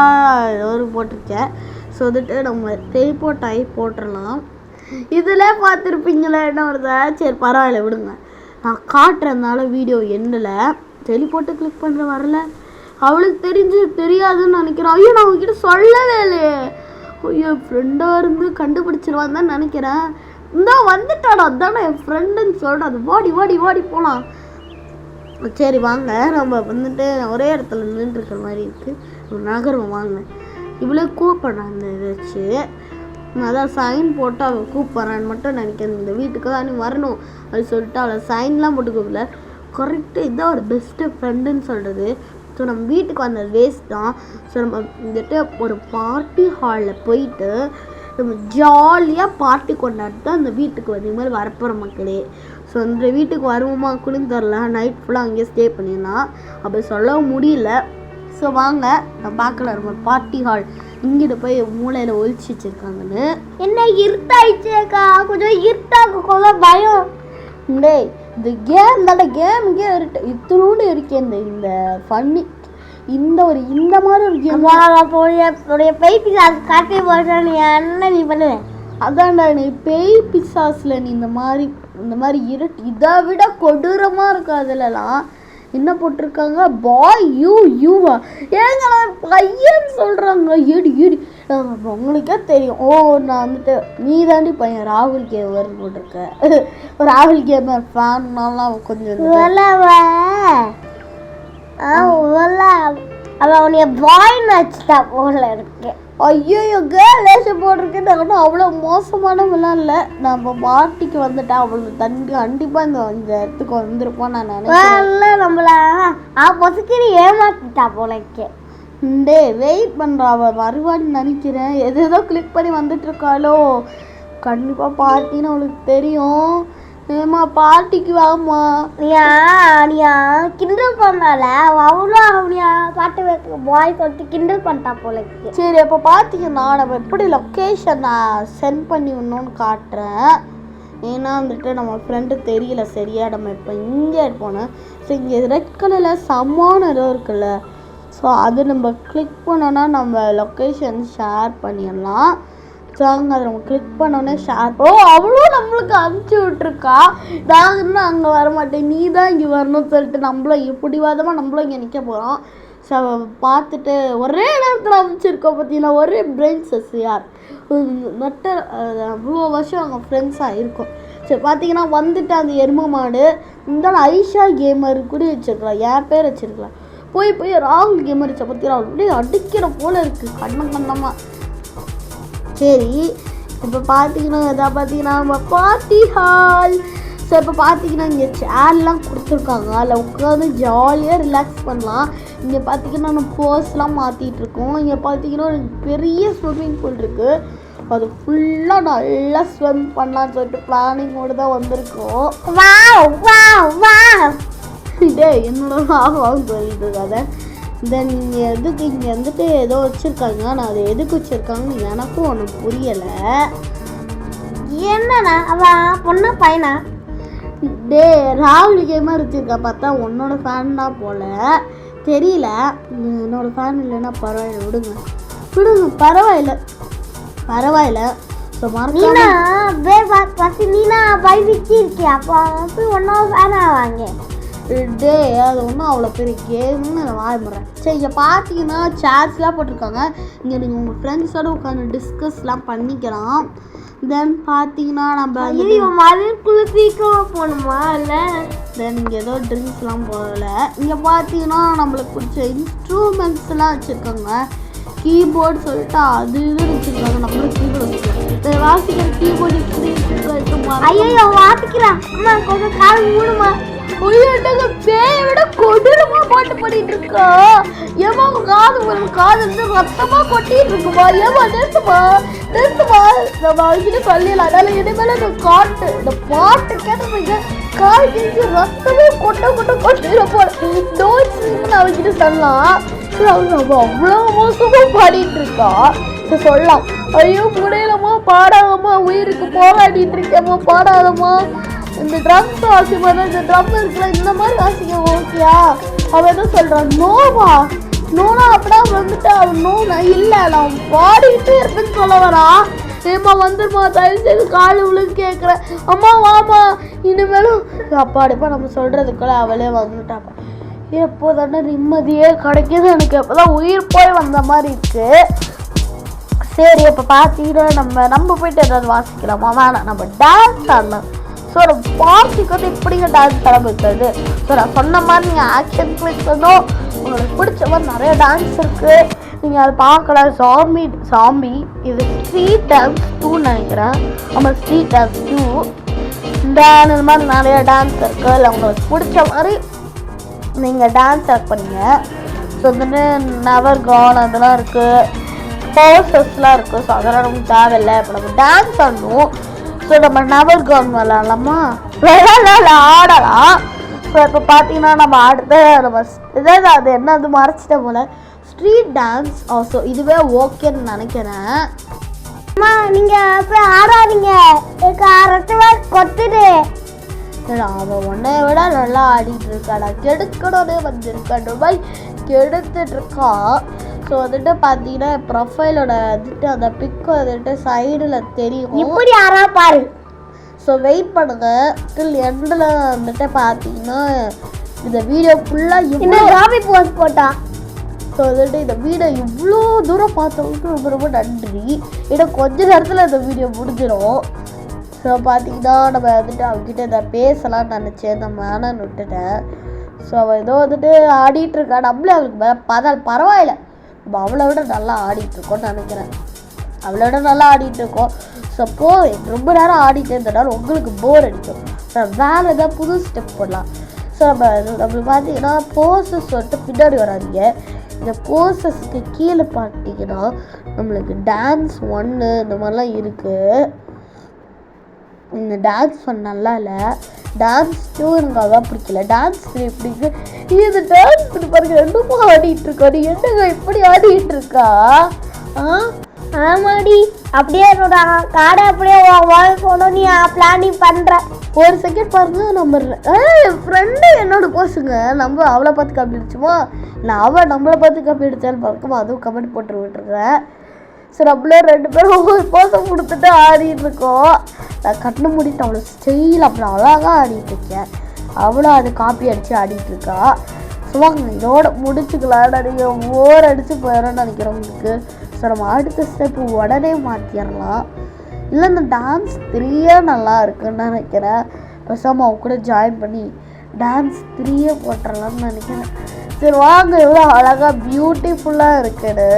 ஒரு போட்டிருக்கேன். ஸோ வந்துட்டு நம்ம டெலிபோர்ட் ஆகி போட்டுடலாம். இதில் பார்த்துருப்பீங்களே என்ன வருதா? சரி பரவாயில்ல விடுங்க, நான் காட்டுறதுனால வீடியோ எண்ணில் டெலிபோர்ட்டு கிளிக் பண்ணுற வரல. அவளுக்கு தெரியாதுன்னு நினைக்கிறேன். ஐயோ நான் உங்ககிட்ட சொல்லவே இல்லையே. ஐயோ ஃப்ரெண்டாக இருந்து கண்டுபிடிச்சிருவான்னு தான் நினைக்கிறேன். இந்த வந்துட்டாடா, அதானே என் ஃப்ரெண்டுன்னு சொல்கிறேன். அது வாடி வாடி வாடி போகலாம். சரி வாங்க, நம்ம வந்துட்டு ஒரே இடத்துல நின்றுருக்கிற மாதிரி இருக்குது, நகரம் வாங்க. இவ்வளோ கூப்பிட்றான் இந்த இதை வச்சு, அதான் சைன் போட்டு அவள் கூப்பிட்றான்னு மட்டும் நினைக்கிறேன். இந்த வீட்டுக்கு தான் நீ வரணும் அப்படின்னு சொல்லிட்டு அவளை சைன்லாம் போட்டு கூப்பிடல. கரெக்டாக இதுதான் ஒரு பெஸ்ட்டு ஃப்ரெண்டுன்னு சொல்கிறது. ஸோ நம்ம வீட்டுக்கு வந்த வேஸ்ட் தான். ஸோ நம்ம வந்துட்டு ஒரு பார்ட்டி ஹாலில் போயிட்டு நம்ம ஜாலியாக பார்ட்டி கொண்டாடிட்டு அந்த வீட்டுக்கு வந்து மாதிரி வரப்போகிற மக்களே. ஸோ அந்த வீட்டுக்கு வருவோமா குளின்னு தெரில, நைட் ஃபுல்லாக அங்கேயே ஸ்டே பண்ணிடலாம். அப்படி சொல்லவும் முடியல. ஸோ வாங்க நான் பார்க்கல, நம்ம பார்ட்டி ஹால் இங்கிட்ட போய் மூளையில் ஒழிச்சு வச்சுருக்காங்கன்னு. என்ன இருட்டாயிடுச்சேக்கா, கொஞ்சம் இருட்டாக்க கொஞ்சம் பயம். டேய் இந்த கேம் தானே, கேமுக்கே இருட்டு இத்தனோடு இருக்கேன். இந்த ஃபன்னி இந்த மாதிரி ஒரு கேம் பேய் காட்டி போடுற நீ என்ன நீ பண்ணுவேன். அதான்டா நீ பேய் பிசாஸில் நீ இந்த மாதிரி இருட்டு இதை விட கொடூரமாக இருக்கும். அதிலலாம் என்ன போட்டிருக்காங்க, பாய் யூவா ஏங்க பையன் சொல்கிறாங்க. ஏடி உங்களுக்கே தெரியும். ஓ நான் வந்துட்டு நீ தாண்டி பையன் ராகுல் கேமர் போட்டிருக்க. ராகுல் கேமர் ஃபேன்னாலாம் கொஞ்சம் அவன் உன்னைய பாய்னு வச்சுட்டா போல இருக்கு. ஐயோ கேர்ள் வேஷம் போட்டிருக்கேன்னு ஆனால் அவ்வளோ மோசமானவெல்லாம் இல்லை. நம்ம பார்ட்டிக்கு வந்துட்டா அவ்வளோ கண்டிப்பாக இந்த இடத்துக்கு வந்திருப்போம் நான் நினைக்கிறேன். நம்மள பொசுக்கிரி ஏமாத்திட்டா போல இருக்கு. டே வெயிட் பண்ணுறா, அவள் வருவான்னு நினைக்கிறேன். எதோ கிளிக் பண்ணி வந்துட்டு இருக்காளோ. கண்டிப்பாக பார்ட்டின்னு அவளுக்கு தெரியும். ஏமா பார்ட்டிக்கு வாமா. நீயா கிண்டல் பண்ணால அவ்வளோ அவனியா பாட்டு வைக்க பாய் சொல்லிட்டு கிண்டல் பண்ணிட்டா போல இருக்கு. சரி அப்போ பார்த்தீங்கன்னா நம்ம எப்படி லொக்கேஷன் நான் சென்ட் பண்ணி விடணும்னு காட்டுறேன். ஏன்னா வந்துட்டு நம்ம ஃப்ரெண்டு தெரியல சரியா. நம்ம இப்போ இங்கே போனோம். ஸோ இங்கே ரெட் கலரில் சம்மான ஏதோ இருக்குல்ல, ஸோ அது நம்ம கிளிக் பண்ணோன்னா நம்ம லொக்கேஷன் ஷேர் பண்ணிடலாம். ஸோ அங்கே அதை நம்ம கிளிக் பண்ணோன்னே ஷேர். ஓ அவ்வளோ நம்மளுக்கு அனுப்பிச்சி விட்ருக்கா. நாங்கள் இன்னும் அங்கே வரமாட்டேன், நீ தான் இங்கே வரணும்னு சொல்லிட்டு நம்மளும் பிடிவாதமாக நம்மளும் இங்கே நிற்க போகிறோம். ஸோ பார்த்துட்டு ஒரே நேரத்தில் அனுப்பிச்சிருக்கோம். பார்த்தீங்கன்னா ஒரே பிரெயின்ஸஸ் யார் நட்ட அவ்வளோ வருஷம் அவங்க ஃப்ரெண்ட்ஸாக இருக்கும். சரி பார்த்தீங்கன்னா வந்துட்டு அந்த எருமை மாடு இந்த ஐஷா கேமர் கூட வச்சுருக்கலாம், என் பேர் வச்சுருக்கலாம். போய் ராகுல் கேமர் வச்ச பார்த்தீங்கன்னா அப்படியே அடிக்கிற போல் இருக்குது கண்ணமாக. சரி இப்போ பார்த்தீங்கன்னா எதாவது பார்த்தீங்கன்னா நம்ம பார்ட்டி ஹால். ஸோ இப்போ பார்த்தீங்கன்னா இங்கே சேர்லாம் கொடுத்துருக்காங்க, அதில் உட்காந்து ஜாலியாக ரிலாக்ஸ் பண்ணலாம். இங்கே பார்த்தீங்கன்னா நம்ம போஸ்லாம் மாற்றிட்டு இருக்கோம். இங்கே பார்த்தீங்கன்னா ஒரு பெரிய ஸ்விம்மிங் பூல் இருக்குது, அது ஃபுல்லாக நல்லா ஸ்விம் பண்ணலான்னு சொல்லிட்டு பிளானிங்கோடு தான் வந்திருக்கோம். இதே என்னோட வாங்க சொல்லிட்டு இருக்காத. தென் எதுக்கு இங்கே வந்துட்டு ஏதோ வச்சுருக்காங்க, நான் அது எதுக்கு வச்சுருக்காங்கன்னு எனக்கும் ஒன்றும் புரியலை. என்னண்ணா அவன் பொண்ணா பையனா? டே ராகுல் கேமாக வச்சுருக்கா, பார்த்தா உன்னோட ஃபேன் தான் போல் தெரியல. என்னோடய ஃபேன் இல்லைன்னா பரவாயில்ல, விடுங்க பரவாயில்ல. ஸோ நீனா பைவிச்சு இருக்கியா, அப்போ ஒன்னோட ஃபேன் ஆவாங்க. டே அது ஒன்றும் அவ்வளோ பெரிய கேம்னு நான் வாழ்முறேன். சரி இங்கே பார்த்தீங்கன்னா சேர்ஸ்லாம் போட்டிருக்காங்க. இங்கே நீங்கள் உங்கள் ஃப்ரெண்ட்ஸோடு உட்காந்து டிஸ்கஸ்லாம் பண்ணிக்கலாம். தென் பார்த்தீங்கன்னா நம்ம மதுக்குள்ள சீக்கிரம் போகணுமா இல்லை? தென் இங்கே ஏதோ ட்ரிங்க்ஸ்லாம் போகல. இங்கே பார்த்தீங்கன்னா நம்மளுக்கு பிடிச்ச இன்ஸ்ட்ருமெண்ட்ஸ்லாம் வச்சுருக்காங்க. கீபோர்டு சொல்லிட்டு அது இது வச்சுருக்காங்க. நம்மளும் கீபோர்டு வச்சுருக்கோம், வாசிக்கிற கீபோர்டு ஐயோ வாசிக்கலாம். அம்மா கொஞ்சம் கால் மூடுமா. பேயை விட கொடூரமா பாட்டு பாடிட்டு இருக்கா. ஏமா காது வந்து ரத்தமா கொட்டிட்டு இருக்குமா. ஏமா நிறுத்துமா நம்ம அவங்கிட்ட சொல்லிடலாம். அதனால இனிமேல இந்த பாட்டு கேட்ட கால் கிழிச்சு ரத்தமே கொட்டிட போல நோய்ஸ்ன்னு அவங்கிட்ட சொல்லலாம். அவ்வளோ மோசமா பாடிட்டு இருக்கா. சொல்லலாம் ஐயோ முடியலமா, பாடாதம்மா, உயிருக்கு போராடிட்டு இருக்கேம்மா, பாடாதம்மா. இந்த ட்ரம்ஸ் வாசிப்பா, இந்த ட்ரம் இருக்குல்ல இந்த மாதிரி வாசிக்க ஓகேயா. அவன் என்ன சொல்கிறான், நோவா நோனா அப்படியே வந்துட்டு அவன் நோனா இல்லை நான் பாடிக்கிட்டே இருப்பேன்னு சொல்ல வரா. ஏம்மா வந்துருமா தயவு செய்து கால் விழுந்து கேட்குறேன். அம்மா வாமா இனிமேலும் அப்பாடிப்பா நம்ம சொல்கிறதுக்குள்ள அவளே வந்துட்டாப்பா. எப்போ தானே நிம்மதியே கிடைக்கிது எனக்கு. எப்போதான் உயிர் போய் வந்த மாதிரி இருக்குது. சரி இப்போ பார்த்தீங்கன்னா நம்ம போயிட்டு ஏதாவது வாசிக்கலாமா? வேணாம், நம்ம டான்ஸ் ஆடலாம். ஸோ நம்ம பார்ட்டிக்கு வந்து இப்படிங்க டான்ஸ் ஆரம்பிக்கிறது. ஸோ நான் சொன்ன மாதிரி நீங்கள் ஆக்ஷன் கிளிக் பண்ணோம். உங்களுக்கு பிடிச்ச மாதிரி நிறைய டான்ஸ் இருக்குது, நீங்கள் அதை பார்க்கலாம். சாம்பி இது ஸ்ட்ரீட் டான்ஸ் 2 நினைக்கிறேன். நம்ம ஸ்ட்ரீட் டான்ஸ் 2 இந்த மாதிரி நிறைய டான்ஸ் இருக்குது. இல்லை உங்களுக்கு பிடிச்ச மாதிரி நீங்கள் டான்ஸ் ஆட் பண்ணீங்க. ஸோ வந்துட்டு நெவர் கான் அதெல்லாம் இருக்குது, போசஸ்லாம் இருக்குது. ஸோ அதெல்லாம் நமக்கு தேவையில்லை. இப்போ நம்ம டான்ஸ் ஆடணும். ஸோ நம்ம நெவர் கான் விளாட்லாமா? ஆடலாம். ஸோ இப்போ பார்த்தீங்கன்னா நம்ம அடுத்த நம்ம இதாவது அது என்ன அது மறைச்சிட்ட போல் ஸ்ட்ரீட் டான்ஸ். ஸோ இதுவே ஓகேன்னு நினைக்கிறேன். அம்மா நீங்கள் போய் ஆடாதீங்க, எனக்கு கொத்துடு. அவன் உன்னை விட நல்லா ஆடிட்டு இருக்காடா, கெடுக்கணும்னே வந்திருக்கான் மாதிரி கெடுத்துட்டு இருக்கான். ஸோ வந்துட்டு பார்த்தீங்கன்னா ப்ரொஃபைலோட வந்துட்டு அந்த பிக்கு வந்துட்டு சைடில் தெரியும். இப்படி யாரா பாரு. ஸோ வெயிட் பண்ணுங்க டில் எண்டில் வந்துட்டு பார்த்தீங்கன்னா இந்த வீடியோ ஃபுல்லாக இவ்வளோ காபி போஸ்ட் போட்டா. ஸோ வந்துட்டு இந்த வீடியோ இவ்வளோ தூரம் பார்த்தவங்களுக்கு ரொம்ப ரொம்ப நன்றி. ஏன்னா கொஞ்ச நேரத்தில் இந்த வீடியோ முடிஞ்சிடும். ஸோ பார்த்தீங்கன்னா நம்ம வந்துட்டு அவங்ககிட்ட இதை பேசலாம்னு நினச்சேன், நம்ம வேணான்னு விட்டுட்டேன். ஸோ அவள் ஏதோ வந்துட்டு ஆடிட்டுருக்கா. நம்மளே அவளுக்கு பரவாயில்ல, நம்ம அவளை விட நல்லா ஆடிட்டுருக்கோன்னு நினைக்கிறேன். அவளை விட நல்லா ஆடிட்டுருக்கோம். ஸோ ரொம்ப நேரம் ஆடிட்டு இருந்தனால உங்களுக்கு போர் அடிக்கும். ஸோ வேறு ஏதாவது புது ஸ்டெப் போடலாம். ஸோ நம்ம பார்த்தீங்கன்னா போசஸ் வந்துட்டு பின்னாடி வராதிங்க. இந்த போசஸ்க்கு கீழே பார்த்தீங்கன்னா நம்மளுக்கு டான்ஸ் 1 இந்த மாதிரிலாம் இருக்குது. இந்த டான்ஸ் 1 நல்லா இல்லை, டான்ஸ் 2 எனக்கு அதான் பிடிக்கல, டான்ஸ் 3 பிடிக்கு. இது டான்ஸ் பண்ணி பாருங்க, ரெண்டுமா ஆடிட்டுருக்கா. நீ என்னங்க இப்படி ஆடிட்டுருக்கா? ஆமாடி, அப்படியே என்னோட காடை அப்படியே போனோம். நீ பிளானிங் பண்ணுற ஒரு செகண்ட் பாருங்க. நம்ம என் ஃப்ரெண்டு என்னோட போசுங்க, நம்ம அவளை பார்த்து காப்பி அடிச்சுமா இல்லை அவள் நம்மளை பார்த்து காப்பி அடித்தாலும் பார்க்குமா, அதுவும் கமெண்ட் போட்டு விட்டுருக்கேன். ஸோ நம்மளே 2 பேரும் ஒவ்வொரு போசம் கொடுத்துட்டு ஆடிட்டு இருக்கோம். நான் கண்ணு மூடிட்டு அவ்வளோ ஸ்டைல் அப்படி அழகாக ஆடிட்டுருக்கேன். அவ்வளோ அது காப்பி அடித்து ஆடிட்டுருக்கா. ஸோ வாங்க இதோட முடிச்சுக்கலாம். நீங்கள் ஓர் அடித்து போயிடணும்னு நினைக்கிறேன் உங்களுக்கு. ஸோ நம்ம அடுத்த ஸ்டெப்பு உடனே மாற்றிடலாம். இல்லை இந்த டான்ஸ் 3 நல்லா இருக்குன்னு நினைக்கிறேன். பேசாமல் அவங்க கூட ஜாயின் பண்ணி டான்ஸ் 3 போட்டுடலாம்னு நினைக்கிறேன். சரி வாங்க, எவ்வளோ அழகாக பியூட்டிஃபுல்லாக இருக்குன்னு.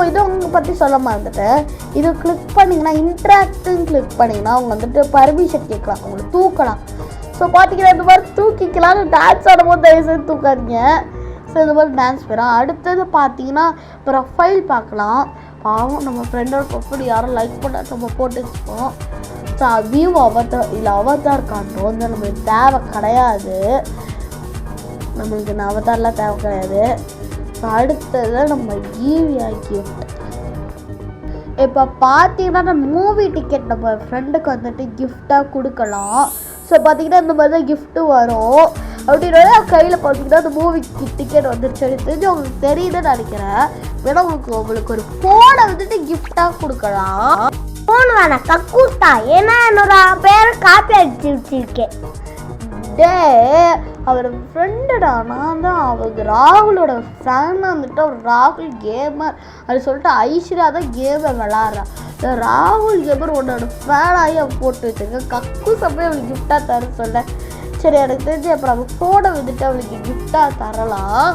இது உங்களை பற்றி சொல்ல மறந்துட்டேன். இது கிளிக் பண்ணிங்கன்னா இன்ட்ராக்டிங் கிளிக் பண்ணிங்கன்னா அவங்க வந்துட்டு பர்மிஷன் கேட்கலாம், அவங்களை தூக்கலாம். ஸோ பார்த்தீங்கன்னா இந்த மாதிரி தூக்கிக்கலாம். டான்ஸ் ஆடும்போது தயவுசெய்து தூக்காதீங்க. ஸோ இந்த மாதிரி டான்ஸ் போயிடும். அடுத்தது பார்த்தீங்கன்னா ப்ரொஃபைல் பார்க்கலாம். பாவம் நம்ம ஃப்ரெண்டோட ப்ரொஃபைல் யாரும் லைக் பண்ண நம்ம போட்டு வச்சுப்போம். ஸோ வியூ அவதார் இல்லை அவதார் காட்டுறோம் வந்து நம்மளுக்கு தேவை கிடையாது. நம்மளுக்கு இந்த அவதார்லாம் தேவை கிடையாது. ஸோ அடுத்தது நம்ம கிஃப்ட். இப்போ பார்த்தீங்கன்னா நம்ம மூவி டிக்கெட் நம்ம ஃப்ரெண்டுக்கு வந்துட்டு கிஃப்டாக கொடுக்கலாம். ஸோ பார்த்தீங்கன்னா இந்த மாதிரி தான் கிஃப்ட்டு வரும். அப்படின்னா கையில் பார்த்தீங்கன்னா அந்த மூவிக்கு டிக்கெட் வந்துருச்சு தெரிஞ்சு உங்களுக்கு தெரியுதுன்னு நினைக்கிறேன். வேணா உங்களுக்கு ஒரு ஃபோனை வந்துட்டு கிஃப்டாக கொடுக்கலாம். ஃபோன் வேணாம், கக்கூட்டா. ஏன்னா என்னோட பேரை காப்பி அடிச்சு வச்சிருக்கேன். டே அவர் ஃப்ரெண்டுடா, நான் தான் அவங்க ராகுலோட ஃபேனாக வந்துட்டு அவர் ராகுல் கேமர் அது சொல்லிட்டு ஐஸ்வர்யா தான் கேமை விளாட்றா. ராகுல் கேமர் உன்னோட ஃபேனாகி அவன் போட்டு வச்சுருக்கேன். கக்கு சப்பே அவளுக்கு கிஃப்டாக தர சொல்ல. சரி எனக்கு தெரிஞ்சு அப்புறம் அவங்க ஃபோனை வந்துட்டு அவளுக்கு கிஃப்டாக தரலாம்.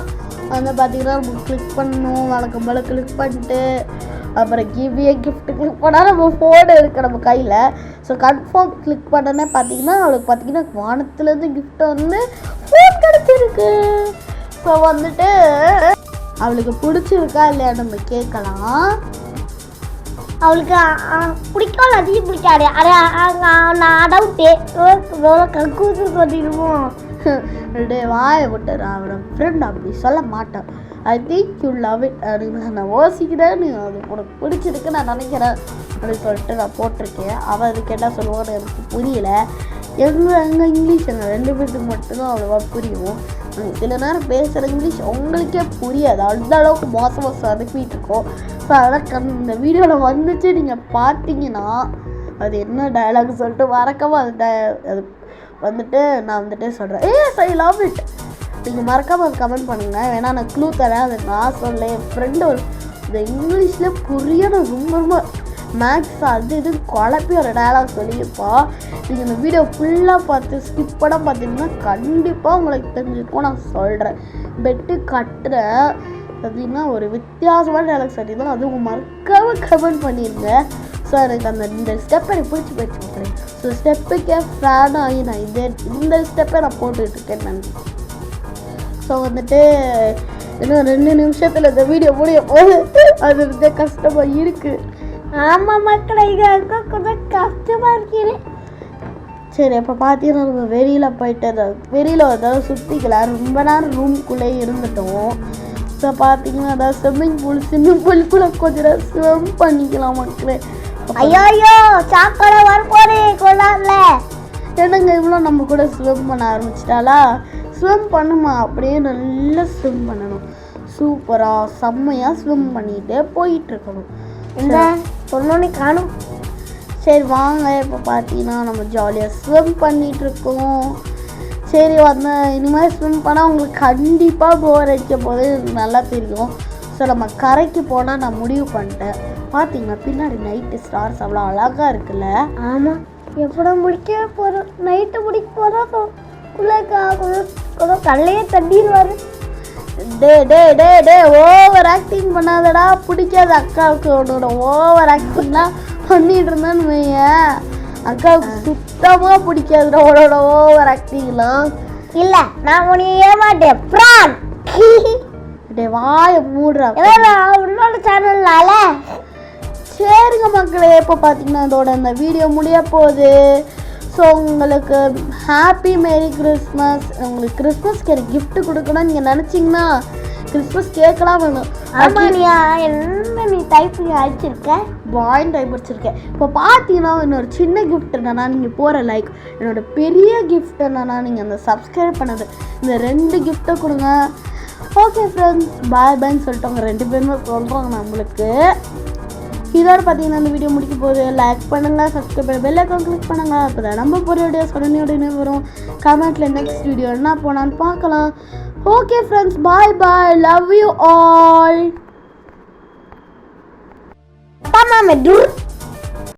வந்து பார்த்தீங்கன்னா நம்ம கிளிக் பண்ணணும், வழக்கம் போல் கிளிக் பண்ணிட்டு அப்புறம் கிவ்வே கிஃப்ட் கிளிக் பண்ணால் நம்ம ஃபோன் இருக்குது நம்ம கையில். ஸோ கன்ஃபார்ம் கிளிக் பண்ணனே பார்த்தீங்கன்னா அவளுக்கு பார்த்தீங்கன்னா வானத்துலேருந்து கிஃப்ட் வந்து ஃபோன் கிடச்சிருக்கு. ஸோ வந்துட்டு அவளுக்கு பிடிச்சிருக்கா இல்லையா நம்ம கேட்கலாம். அவளுக்கு பிடிக்கும், அதிகம் பிடிக்காது. நான் டவுட்டு கக்கூசு சொல்லிடுவோம். டே வாயை விட்டுறா, அவனோட ஃப்ரெண்ட் அப்படி சொல்ல மாட்டான். I think you love it அப்படின்னு நான் யோசிக்கிறேன். நீ அது உனக்கு பிடிச்சிருக்கு நான் நினைக்கிறேன் அப்படின்னு சொல்லிட்டு நான் போட்டிருக்கேன். அவள் அதுக்கு என்ன சொல்லுவான்னு எனக்கு புரியல. எங்கள் இங்கிலீஷ் எங்கள் 2 பேருக்கு மட்டும்தான் அவ்வளோவா புரியும். சில நேரம் பேசுகிற இங்கிலீஷ் உங்களுக்கே புரியாது, அந்த அளவுக்கு மோசமாக சொதப்பிட்டு இருக்கோம். ஸோ அதெல்லாம் இந்த வீடியோவில் வந்துச்சு நீங்கள் பார்த்தீங்கன்னா அது என்ன டயலாக் சொல்லிட்டு மறக்காமல் அது வந்துட்டு நான் வந்துட்டு சொல்கிறேன். I love it. நீங்கள் மறக்காமல் அது கமெண்ட் பண்ணுங்கள். வேணா நான் க்ளூ தரேன், அது நான் சொல்ல என் ஃப்ரெண்டு ஒரு இந்த இங்கிலீஷில் புரியணும் ரொம்ப ரொம்ப மேக்ஸ் அது இது குழப்பி ஒரு டயலாக் சொல்லியிருப்பா. நீங்கள் இந்த வீடியோ ஃபுல்லாக பார்த்து ஸ்கிப் பண்ண பார்த்தீங்கன்னா கண்டிப்பாக உங்களுக்கு தெரிஞ்சிருக்கும். நான் சொல்கிறேன், பெட்டு கட்டுறேன் அப்படின்னா ஒரு வித்தியாசமான டயலாக் சொல்லியிருந்தோம், அதுவும் மறக்காமல் கமெண்ட் பண்ணிடுங்க. ஸோ எனக்கு இந்த ஸ்டெப்பை எனக்கு பிடிச்சி போயிடுச்சு. ஸோ ஸ்டெப்புக்கே ஃபேன் ஆகி நான் இந்த ஸ்டெப்பை நான் போட்டுக்கிட்டு இருக்கேன் நான். ஸோ வந்துட்டு இன்னும் 2 நிமிஷத்தில் இந்த வீடியோ முடியும் போது அது வந்து கஷ்டமாக இருக்குது. ஆமாம் மக்களை, இது கொஞ்சம் கஷ்டமாக இருக்கிறேன். சரி, இப்போ பார்த்தீங்கன்னா நம்ம வெளியில் போயிட்டு வெளியில் ஏதாவது சுற்றிக்கலாம். ரொம்ப நேரம் ரூம்குள்ளே இருந்துட்டோம். ஸோ பார்த்தீங்கன்னா அதாவது ஸ்விம்மிங் பூலுக்குள்ளே கொஞ்சம் நேரம் ஸ்விம் பண்ணிக்கலாம் மக்களே. ஐயோ சாக்கடை வரப்போறே கொள்ளாம்ல. என்னங்க இவ்வளோ நம்ம கூட ஸ்விம் பண்ண ஆரம்பிச்சிட்டாலா? ஸ்விம் பண்ணுமா, அப்படியே நல்லா ஸ்விம் பண்ணணும். சூப்பராக செம்மையாக ஸ்விம் பண்ணிகிட்டே போயிட்டுருக்கணும். இந்த சொன்னோன்னே காணும். சரி வாங்க, இப்போ பார்த்தீங்கன்னா நம்ம ஜாலியாக ஸ்விம் பண்ணிகிட்ருக்கோம். சரி இனிமேல் ஸ்விம் பண்ணால் உங்களுக்கு கண்டிப்பாக போர் அடிக்க போது நல்லா தெரியும். ஸோ நம்ம கரைக்கு போனால் நான் முடிவு பண்ணிட்டேன். பார்த்தீங்கன்னா பின்னாடி நைட்டு ஸ்டார்ஸ் அவ்வளோ அழகாக இருக்குல்ல? ஆமாம், எப்படா முடிக்க போகிறோம், நைட்டு முடிக்க போகிறோம். கொஞ்சம் கல்லையே தட்டிடுவார். டே ஓவர் ஆக்டிங் பண்ணாதடா, பிடிக்காத அக்காவுக்கு உன்னோட ஓவர் ஆக்டிங்லாம் பண்ணிட்டு இருந்தேன்னு வையேன், அக்காவுக்கு சுத்தமாக பிடிக்காதுடா உன்னோட ஓவர் ஆக்டிங்லாம். இல்லை நான் உன்னை ஏமாட்டேன் பிரான். டே வாயை மூடுறா உன்னோட சேனல்னால. சரிங்க மக்களே, இப்போ பார்த்தீங்கன்னா இதோட இந்த வீடியோ முடிய போகுது. ஸோ உங்களுக்கு ஹாப்பி மேரி கிறிஸ்மஸ். உங்களுக்கு கிறிஸ்மஸ்க்கு எனக்கு கிஃப்ட் கொடுக்கணும்னு நீங்கள் நினச்சிங்கன்னா கிறிஸ்மஸ் கேட்கலாம் வேணும். ஆமானியா, என்ன நீ டைப் அடிச்சிருக்க? பாயின் டைப் அடிச்சிருக்கேன். இப்போ பார்த்தீங்கன்னா இன்னொரு சின்ன கிஃப்ட் என்னன்னா, நீங்கள் போகிற லைக், என்னோட பெரிய கிஃப்ட் என்னன்னா நீங்கள் அந்த சப்ஸ்கிரைப் பண்ணது, இந்த 2 கிஃப்ட்டை கொடுங்க. ஓகே ஃப்ரெண்ட்ஸ், பாய் பாய்ன்னு சொல்லிட்டு அவங்க 2 பேருமே சொல்கிறாங்க நம்மளுக்கு. இதோட பார்த்தீங்கன்னா இந்த வீடியோ முடிக்க போகுது. லைக் பண்ணுங்கள், சப்ஸ்கிரைப் பண்ண பெல் ஐக்கான் கிளிக் பண்ணுங்கள். அப்போ தான் நம்ம போகிற வீடியோஸ் உடனே வரும். கமெண்ட்டில் நெக்ஸ்ட் வீடியோ என்ன போனான்னு பார்க்கலாம். Okay friends, bye bye, love you all. மாமா